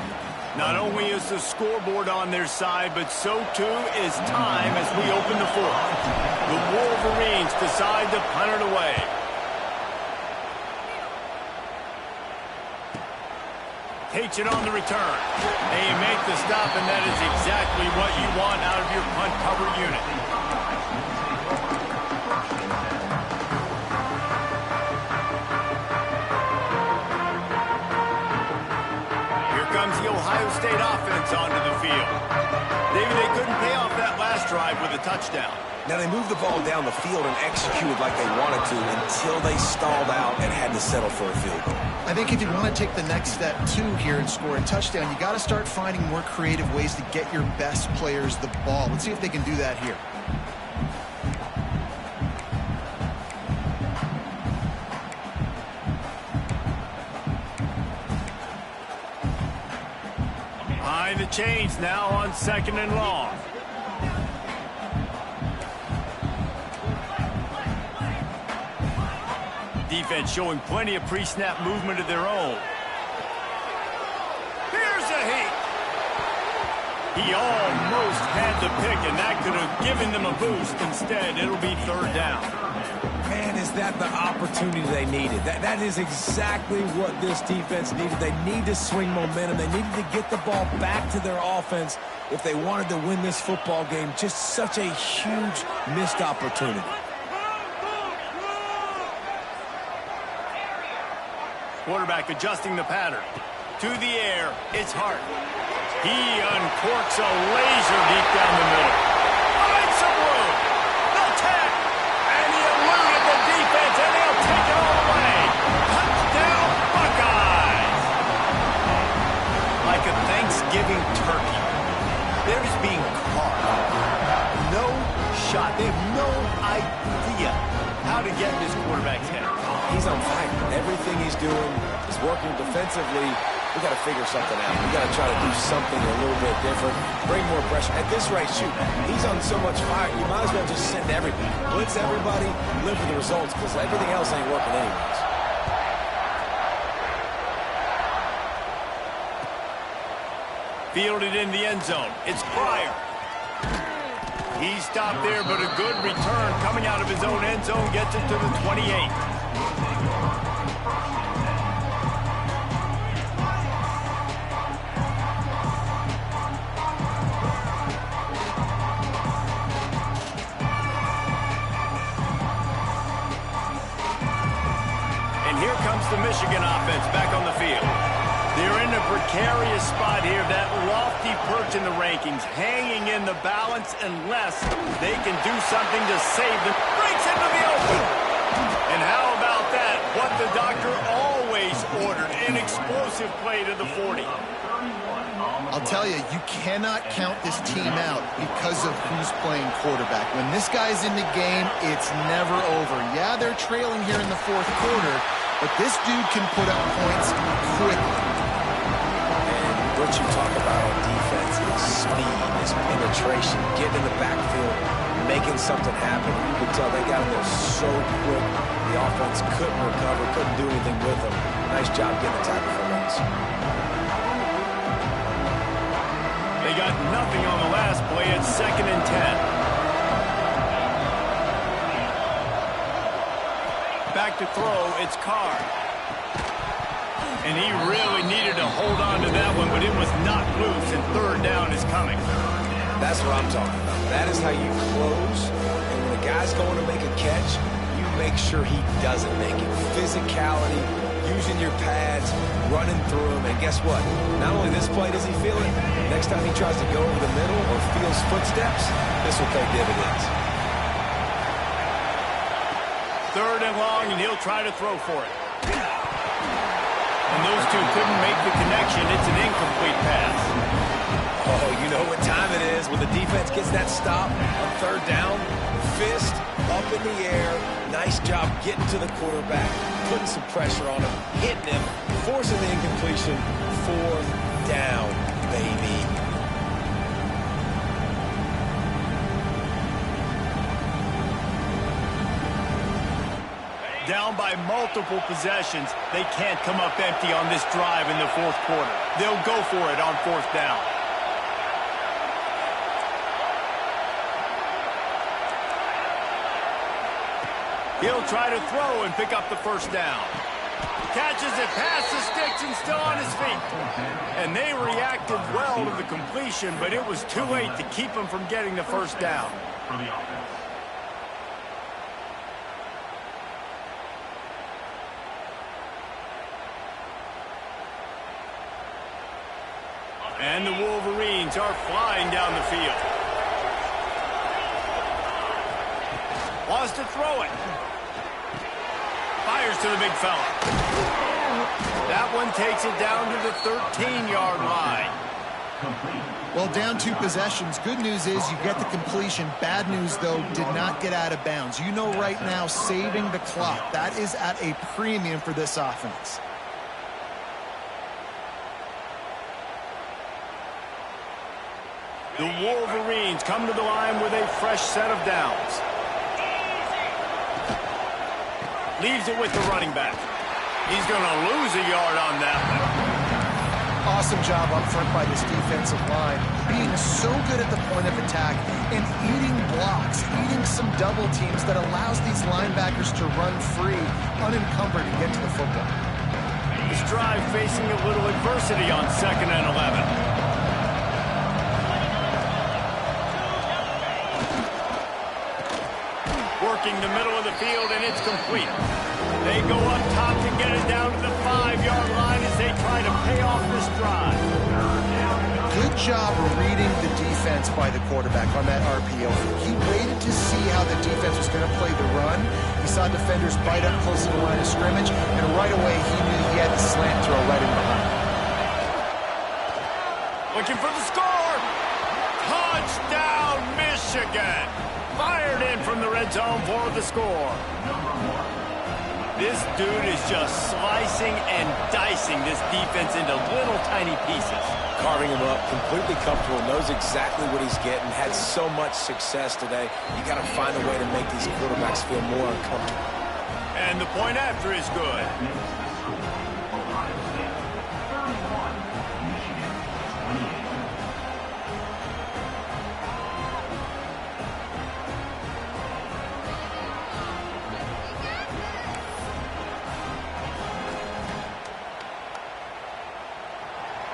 Not only is the scoreboard on their side, but so too is time as we open the 4th. The Wolverines decide to punt it away. Takes it on the return. They make the stop, and that is exactly what you want out of your punt cover unit. The Ohio State offense onto the field. David, they couldn't pay off that last drive with a touchdown. Now, they moved the ball down the field and executed like they wanted to until they stalled out and had to settle for a field goal. I think if you want to take the next step, too, here and score a touchdown, you got to start finding more creative ways to get your best players the ball. Let's see if they can do that here. Behind the chains now on 2nd and long. Defense showing plenty of pre-snap movement of their own. heat. He almost had the pick, and that could have given them a boost. Instead, it'll be third down. Man, is that the opportunity they needed? That is exactly what this defense needed. They need to swing momentum. They needed to get the ball back to their offense if they wanted to win this football game. Just such a huge missed opportunity. Quarterback adjusting the pattern. To the air, it's Hart. He uncorks a laser deep down the middle. Finds some room. The tap. And he eluded the defense, and they'll take it all away. Touchdown, Buckeyes. Like a Thanksgiving turkey, they're just being carved. No shot. They have no idea how to get in this quarterback's head. He's on fire. Everything he's doing is working defensively. We got to figure something out. We got to try to do something a little bit different. Bring more pressure. At this rate, shoot, he's on so much fire, you might as well just send everybody. Blitz everybody, live with the results, because everything else ain't working anyways. Fielded in the end zone. It's Pryor. He stopped there, but a good return coming out of his own end zone gets it to the 28. And here comes the Michigan offense back on the field. They're in a precarious spot here, that lofty perch in the rankings, hanging in the balance unless they can do something to save them. Breaks into the open. And how about that? What the doctor always ordered, an explosive play to the 40. I'll tell you, you cannot count this team out because of who's playing quarterback. When this guy's in the game, it's never over. Yeah, they're trailing here in the fourth quarter, but this dude can put up points quickly. What you talk about on defense is speed, is penetration, getting in the backfield, making something happen. You could tell they got in there so quick. The offense couldn't recover, couldn't do anything with them. Nice job getting the tackle for once. They got nothing on the last play. It's 2nd and 10. Back to throw, it's Carr. And he really needed to hold on to that one, but it was not loose, and third down is coming. That's what I'm talking about. That is how you close. And when a guy's going to make a catch, you make sure he doesn't make it. Physicality, using your pads, running through him. And guess what? Not only this play does he feel it, next time he tries to go over the middle or feels footsteps, this will pay dividends. 3rd and long, and he'll try to throw for it. And those two couldn't make the connection. It's an incomplete pass. Oh, you know what time it is when the defense gets that stop on 3rd down. Fist up in the air. Nice job getting to the quarterback, putting some pressure on him, hitting him, forcing the incompletion. 4th down, baby. Down by multiple possessions, they can't come up empty on this drive in the 4th quarter. They'll go for it on 4th down. He'll try to throw and pick up the 1st down. Catches it past the sticks and still on his feet. And they reacted well to the completion, but it was too late to keep him from getting the 1st down. For the offense. And the Wolverines are flying down the field. Wants to throw it. Fires to the big fella. That one takes it down to the 13-yard line. Well, down 2 possessions. Good news is you get the completion. Bad news, though, did not get out of bounds. You know right now, saving the clock. That is at a premium for this offense. The Wolverines come to the line with a fresh set of downs. Leaves it with the running back. He's going to lose a yard on that one. Awesome job up front by this defensive line, being so good at the point of attack and eating blocks, eating some double teams that allows these linebackers to run free, unencumbered, and get to the football. This drive facing a little adversity on 2nd and 11. Working the middle of the field, and it's complete. They go up top to get it down to the 5-yard line as they try to pay off this drive. Good job reading the defense by the quarterback on that RPO. He waited to see how the defense was going to play the run. He saw defenders bite up close to the line of scrimmage, and right away he knew he had the slant throw right in behind. Looking for the score. Touchdown, Michigan. Fired in from the red zone for the score. This dude is just slicing and dicing this defense into little tiny pieces. Carving him up, completely comfortable, knows exactly what he's getting, had so much success today. You got to find a way to make these quarterbacks feel more uncomfortable. And the point after is good.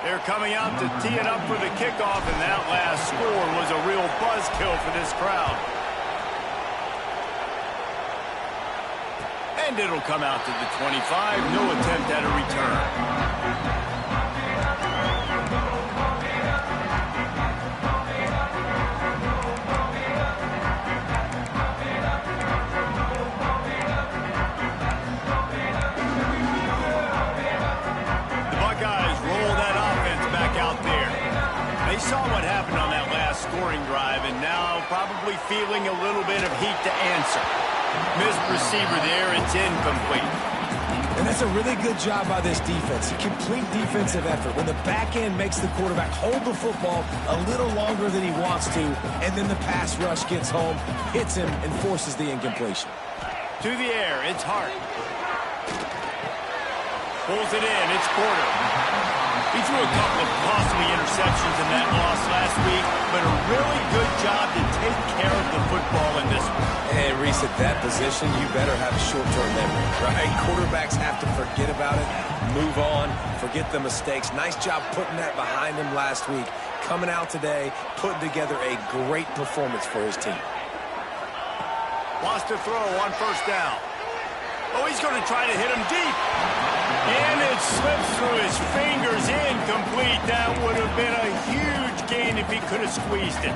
They're coming out to tee it up for the kickoff, and that last score was a real buzzkill for this crowd. And it'll come out to the 25. No attempt at a return. They saw what happened on that last scoring drive, and now probably feeling a little bit of heat to answer. Missed receiver there, it's incomplete. And that's a really good job by this defense. A complete defensive effort. When the back end makes the quarterback hold the football a little longer than he wants to, and then the pass rush gets home, hits him, and forces the incompletion. To the air, it's Hart. Pulls it in, it's Porter. He threw a couple of costly interceptions in that loss last week, but a really good job to take care of the football in this one. And Reese, at that position, you better have a short-term memory, right? Quarterbacks have to forget about it, move on, forget the mistakes. Nice job putting that behind him last week. Coming out today, putting together a great performance for his team. Wants to throw on 1st down. Oh, he's going to try to hit him deep. And it slips through his fingers, incomplete. That would have been a huge gain if he could have squeezed it.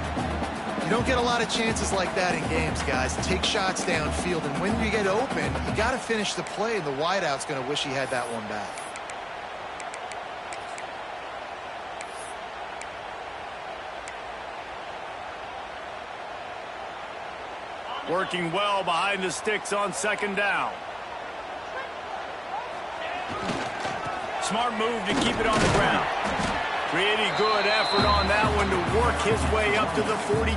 You don't get a lot of chances like that in games, guys. Take shots downfield, and when you get open, you got to finish the play, and the wideout's going to wish he had that one back. Working well behind the sticks on 2nd down. Smart move to keep it on the ground. Pretty good effort on that one to work his way up to the 42.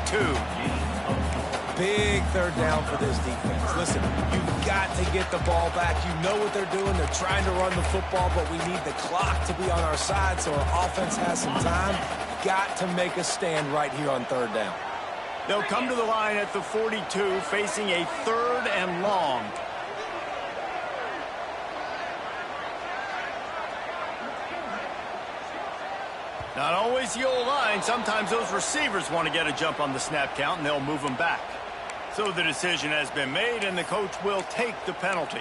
Big 3rd down for this defense. Listen, you've got to get the ball back. You know what they're doing. They're trying to run the football, but we need the clock to be on our side so our offense has some time. Got to make a stand right here on 3rd down. They'll come to the line at the 42, facing a 3rd and long. Not always the old line. Sometimes those receivers want to get a jump on the snap count, and they'll move them back. So the decision has been made, and the coach will take the penalty.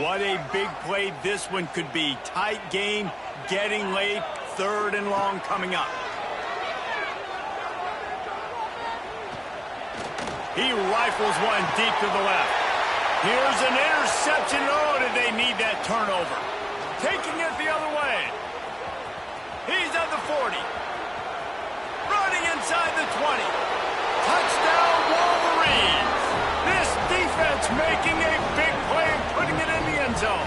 What a big play this one could be. Tight game, getting late, 3rd and long coming up. He rifles one deep to the left. Here's an interception. Oh, did they need that turnover? Taking it the other way. He's at the 40. Running inside the 20. Touchdown, Wolverines. This defense making a big play and putting it in the end zone.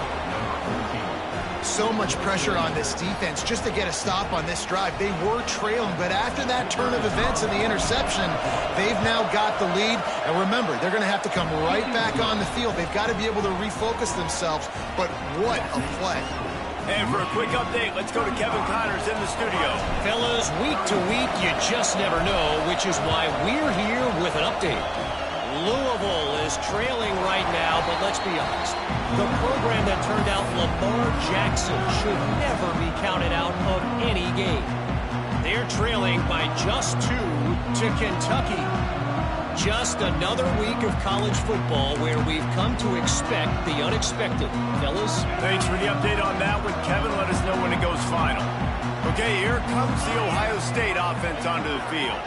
So much pressure on this defense just to get a stop on this drive. They were trailing, but after that turn of events and the interception, they've now got the lead. And remember, they're going to have to come right back on the field. They've got to be able to refocus themselves, but what a play. And for a quick update, let's go to Kevin Connors in the studio. Fellas, week to week, you just never know, which is why we're here with an update. Louisville is trailing right now, but let's be honest. The program that turned out Lamar Jackson should never be counted out of any game. They're trailing by just 2 to Kentucky. Just another week of college football where we've come to expect the unexpected. Fellas? Thanks for the update on that one, Kevin. Let us know when it goes final. Okay, here comes the Ohio State offense onto the field.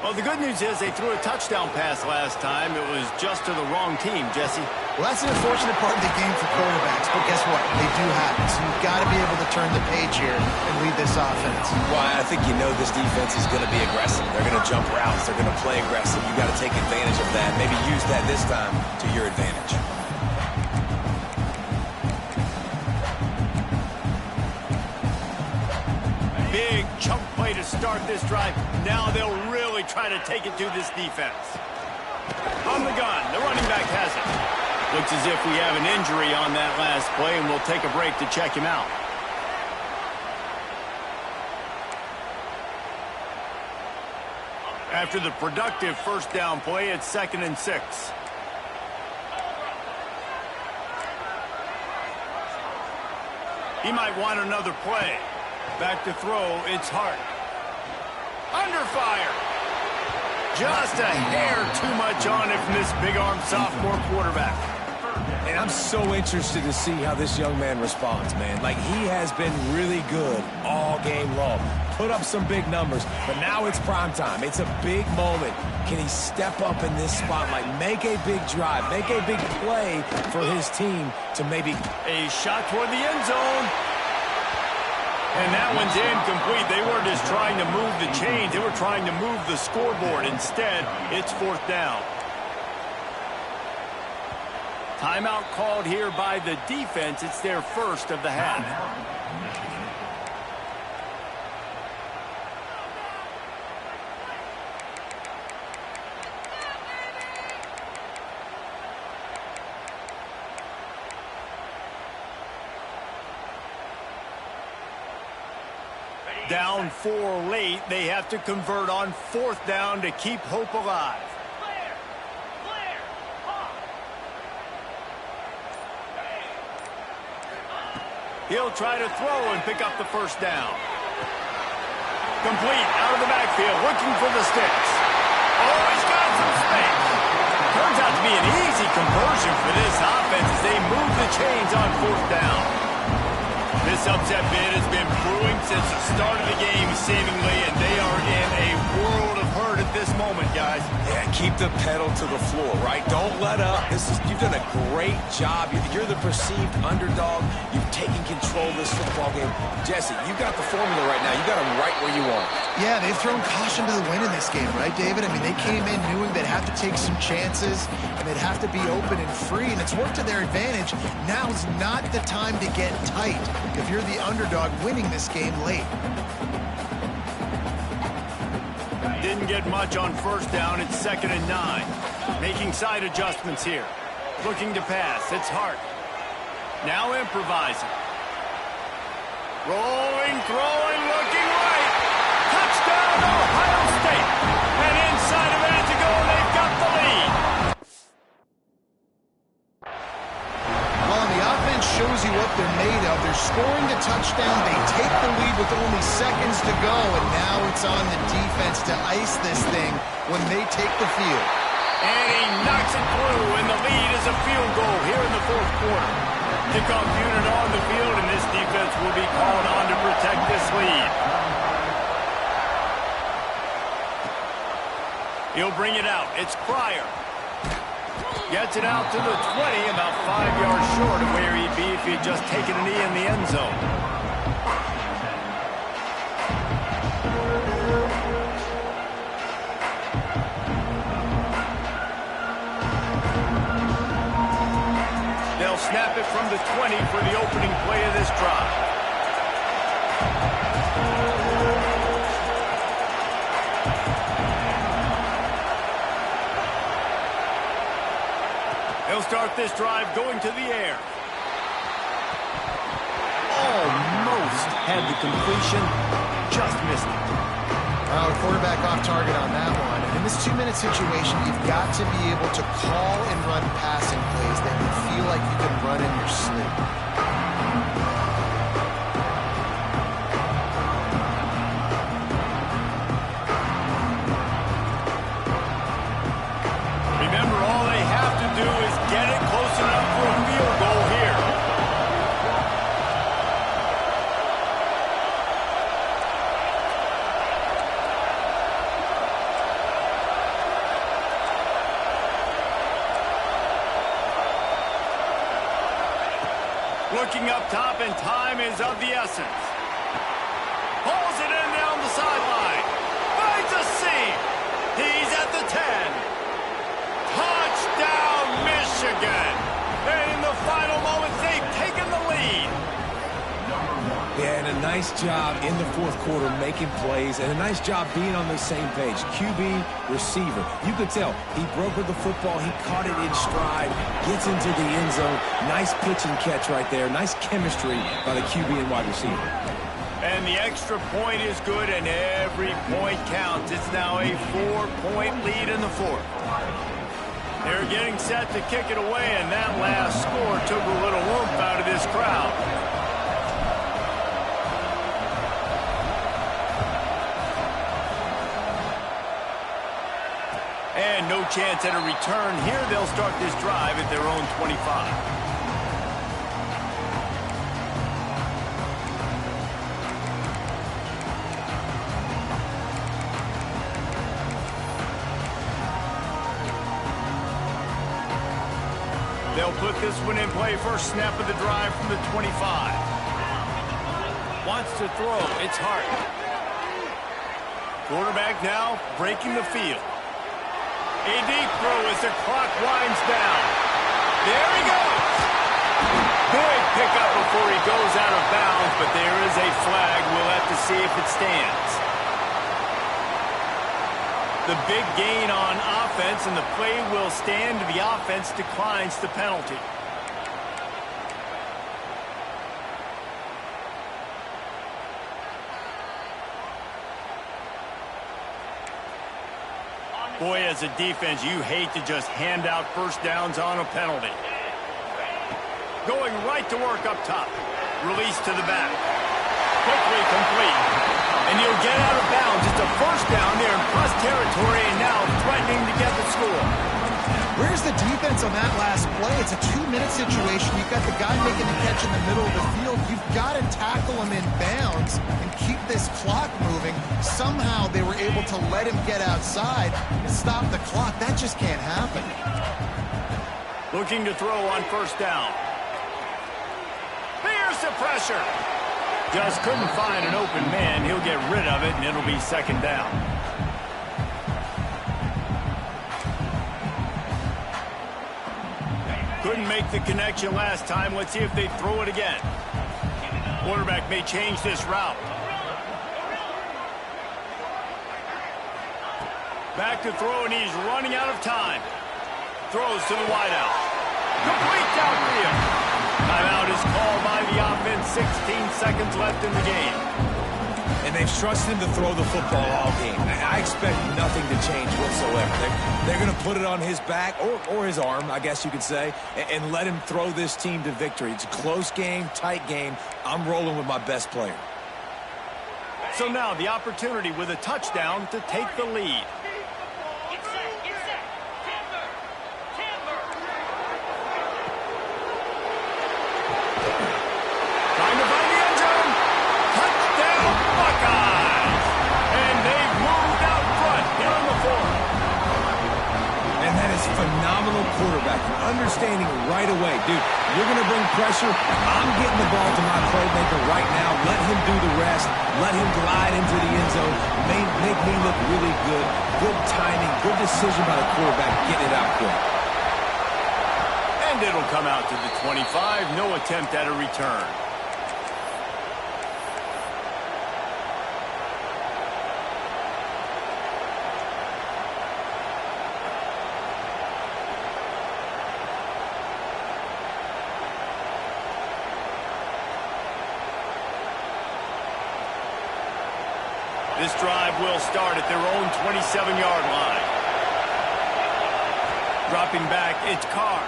Well, the good news is they threw a touchdown pass last time. It was just to the wrong team, Jesse. Well, that's an unfortunate part of the game for quarterbacks, but guess what? They do have it, so you've got to be able to turn the page here and lead this offense. Well, I think you know this defense is going to be aggressive. They're going to jump routes. They're going to play aggressive. You got to take advantage of that. Maybe use that this time to your advantage. Big chunk play to start this drive. Now they'll really try to take it to this defense. On the gun, the running back has it. Looks as if we have an injury on that last play, and we'll take a break to check him out. After the productive first down play, it's 2nd and 6. He might want another play. Back to throw, it's Hart. Under fire. Just a hair too much on it from this big-armed sophomore quarterback. And I'm so interested to see how this young man responds, man. Like, he has been really good all game long. Put up some big numbers, but now it's prime time. It's a big moment. Can he step up in this spotlight, make a big drive, make a big play for his team to maybe... A shot toward the end zone. And that one's incomplete. They weren't just trying to move the chains. They were trying to move the scoreboard. Instead, it's 4th down. Timeout called here by the defense. It's their first of the half. Down 4 late. They have to convert on 4th down to keep hope alive. He'll try to throw and pick up the first down. Complete out of the backfield, looking for the sticks. Oh, he's got some space. Turns out to be an easy conversion for this offense as they move the chains on 4th down. This upset bid has been brewing since the start of the game, seemingly, and they are in a world of hurt at this moment, guys. Yeah, keep the pedal to the floor, right? Don't let up. You've done a great job. You're the perceived underdog. You've taken control of this football game. Jesse, you got the formula right now. You got them right where you want. Yeah, they've thrown caution to the wind in this game, right, David? I mean, they came in knowing they'd have to take some chances, and they'd have to be open and free, and it's worked to their advantage. Now's not the time to get tight if you're the underdog winning this game late. Didn't get much on 1st down. It's 2nd and 9. Making side adjustments here. Looking to pass. It's Hart. Now improvising. Rolling, throwing, looking right. Touchdown, Ohio State. And inside a minute to go, they've got the lead. Well, the offense shows you what they're made of. They're scoring the touchdown. They take the lead with only seconds to go, and now it's on the defense to ice this thing when they take the field. And he knocks it through, and the lead is a field goal here in the 4th quarter. Kickoff unit on the field, and this defense will be called on to protect this lead. He'll bring it out. It's Pryor. Gets it out to the 20, about 5 yards short of where he'd be if he had just taken a knee in the end zone. They'll snap it from the 20 for the opening play of this drive. this drive going to the air. Almost had the completion, just missed it. Oh, quarterback off target on that one. And in this 2-minute situation, you've got to be able to call and run passing plays that you feel like you can run in your sleep. Remember, all they have to do is get it close enough for a field goal here. Looking up top, and time is of the essence. Pulls it in down the sideline. Finds a seam. He's at the 10. Touchdown, Michigan. And in the final moments, they've taken the lead. Yeah, and a nice job in the fourth quarter making plays, and a nice job being on the same page. QB, receiver. You could tell he brokered the football. He caught it in stride, gets into the end zone. Nice pitch and catch right there. Nice chemistry by the QB and wide receiver. And the extra point is good, and every point counts. It's now a 4-point lead in the fourth. They're getting set to kick it away, and that last score took a little oomph out of this crowd. And no chance at a return here. They'll start this drive at their own 25. They'll put this one in play. First snap of the drive from the 25. Wants to throw. It's Hart. Quarterback now breaking the field. A deep throw as the clock winds down. There he goes. Big pickup before he goes out of bounds, but there is a flag. We'll have to see if it stands. The big gain on offense, and the play will stand. The offense declines the penalty. Boy, as a defense, you hate to just hand out first downs on a penalty. Going right to work up top. Release to the back. Quickly complete. And he'll get out of bounds. It's a first down there in plus territory, and now threatening to get the score. Where's the defense on that last play? It's a 2-minute situation. You've got the guy making the catch in the middle of the field. You've got to tackle him in bounds and keep this clock moving. Somehow they were able to let him get outside and stop the clock. That just can't happen. Looking to throw on first down. Here's the pressure. Just couldn't find an open man. He'll get rid of it, and it'll be second down. Couldn't make the connection last time. Let's see if they throw it again. Quarterback may change this route. Back to throw, and he's running out of time. Throws to the wideout. Complete downfield. Timeout is called by the offense. 16 seconds left in the game. And they've trusted him to throw the football all game. I expect nothing to change whatsoever. They're going to put it on his back, or his arm, I guess you could say, and let him throw this team to victory. It's a close game, tight game. I'm rolling with my best player. So now the opportunity with a touchdown to take the lead. Phenomenal quarterback, understanding right away. Dude, you're going to bring pressure. I'm getting the ball to my playmaker right now. Let him do the rest. Let him glide into the end zone. Make me look really good. Good timing, good decision by the quarterback, getting it out quick. And it'll come out to the 25. No attempt at a return. This drive will start at their own 27-yard line. Dropping back, it's Carr.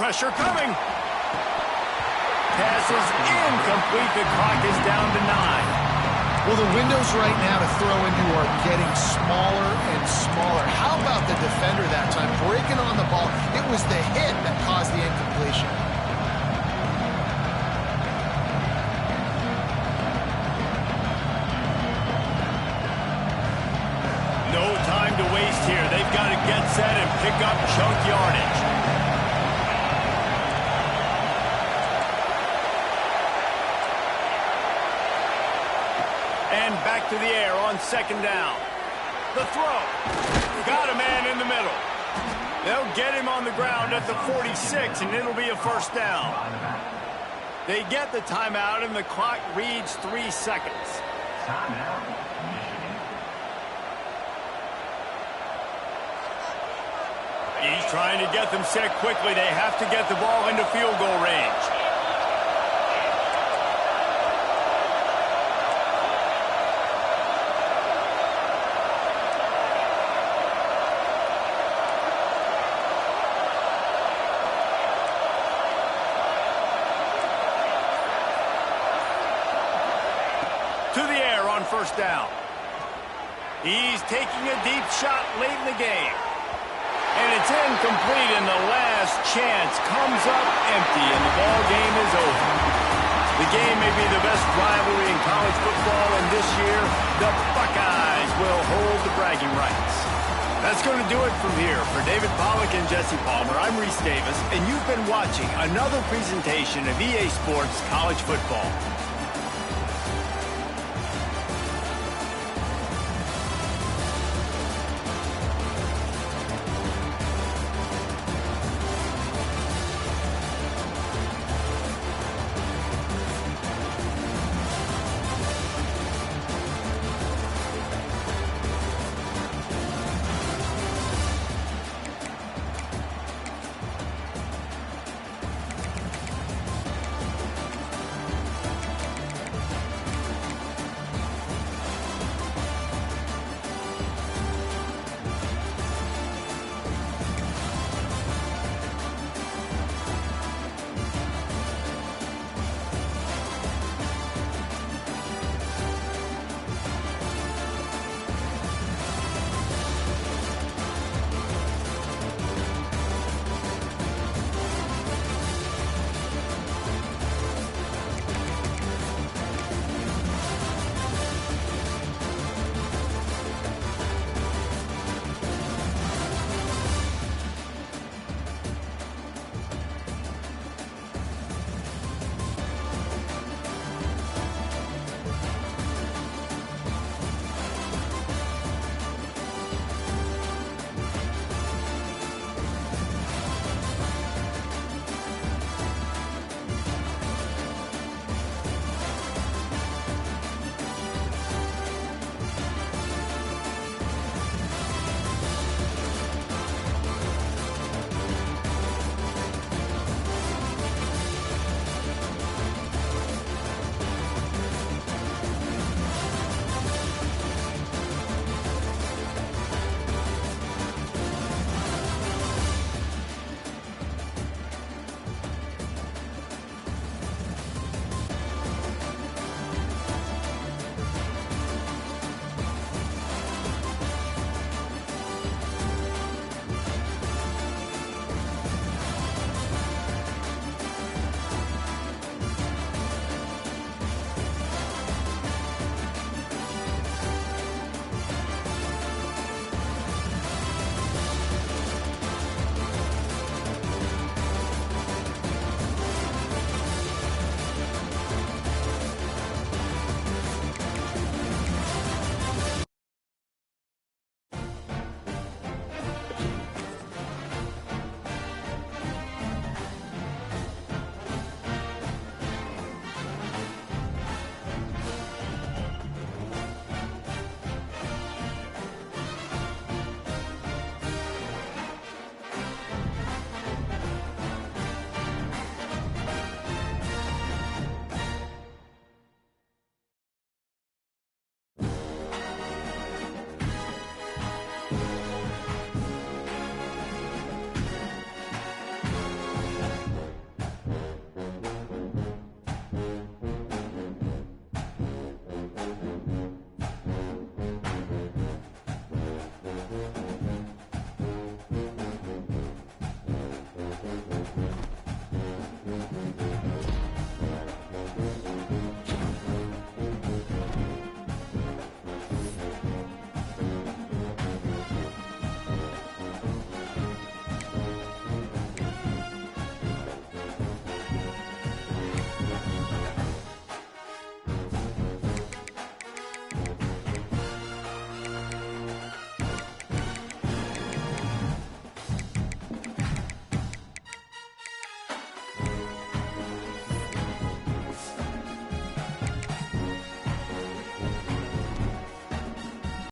Pressure coming. Pass is incomplete. The clock is down to 9. Well, the windows right now to throw into are getting smaller and smaller. How about the defender that time breaking on the ball? It was the hit that caused the incompletion. No time to waste here. They've got to get set and pick up chunk yardage. And back to the air on second down. The throw. Got a man in the middle. They'll get him on the ground at the 46, and it'll be a first down. They get the timeout, and the clock reads 3 seconds. Timeout, Michigan. He's trying to get them set quickly. They have to get the ball into field goal range. To the air on first down. He's taking a deep shot late in the game. And it's incomplete, and the last chance comes up empty, and the ball game is over. The game may be the best rivalry in college football, and this year, the Buckeyes will hold the bragging rights. That's going to do it from here. For David Pollack and Jesse Palmer, I'm Reese Davis, and you've been watching another presentation of EA Sports College Football.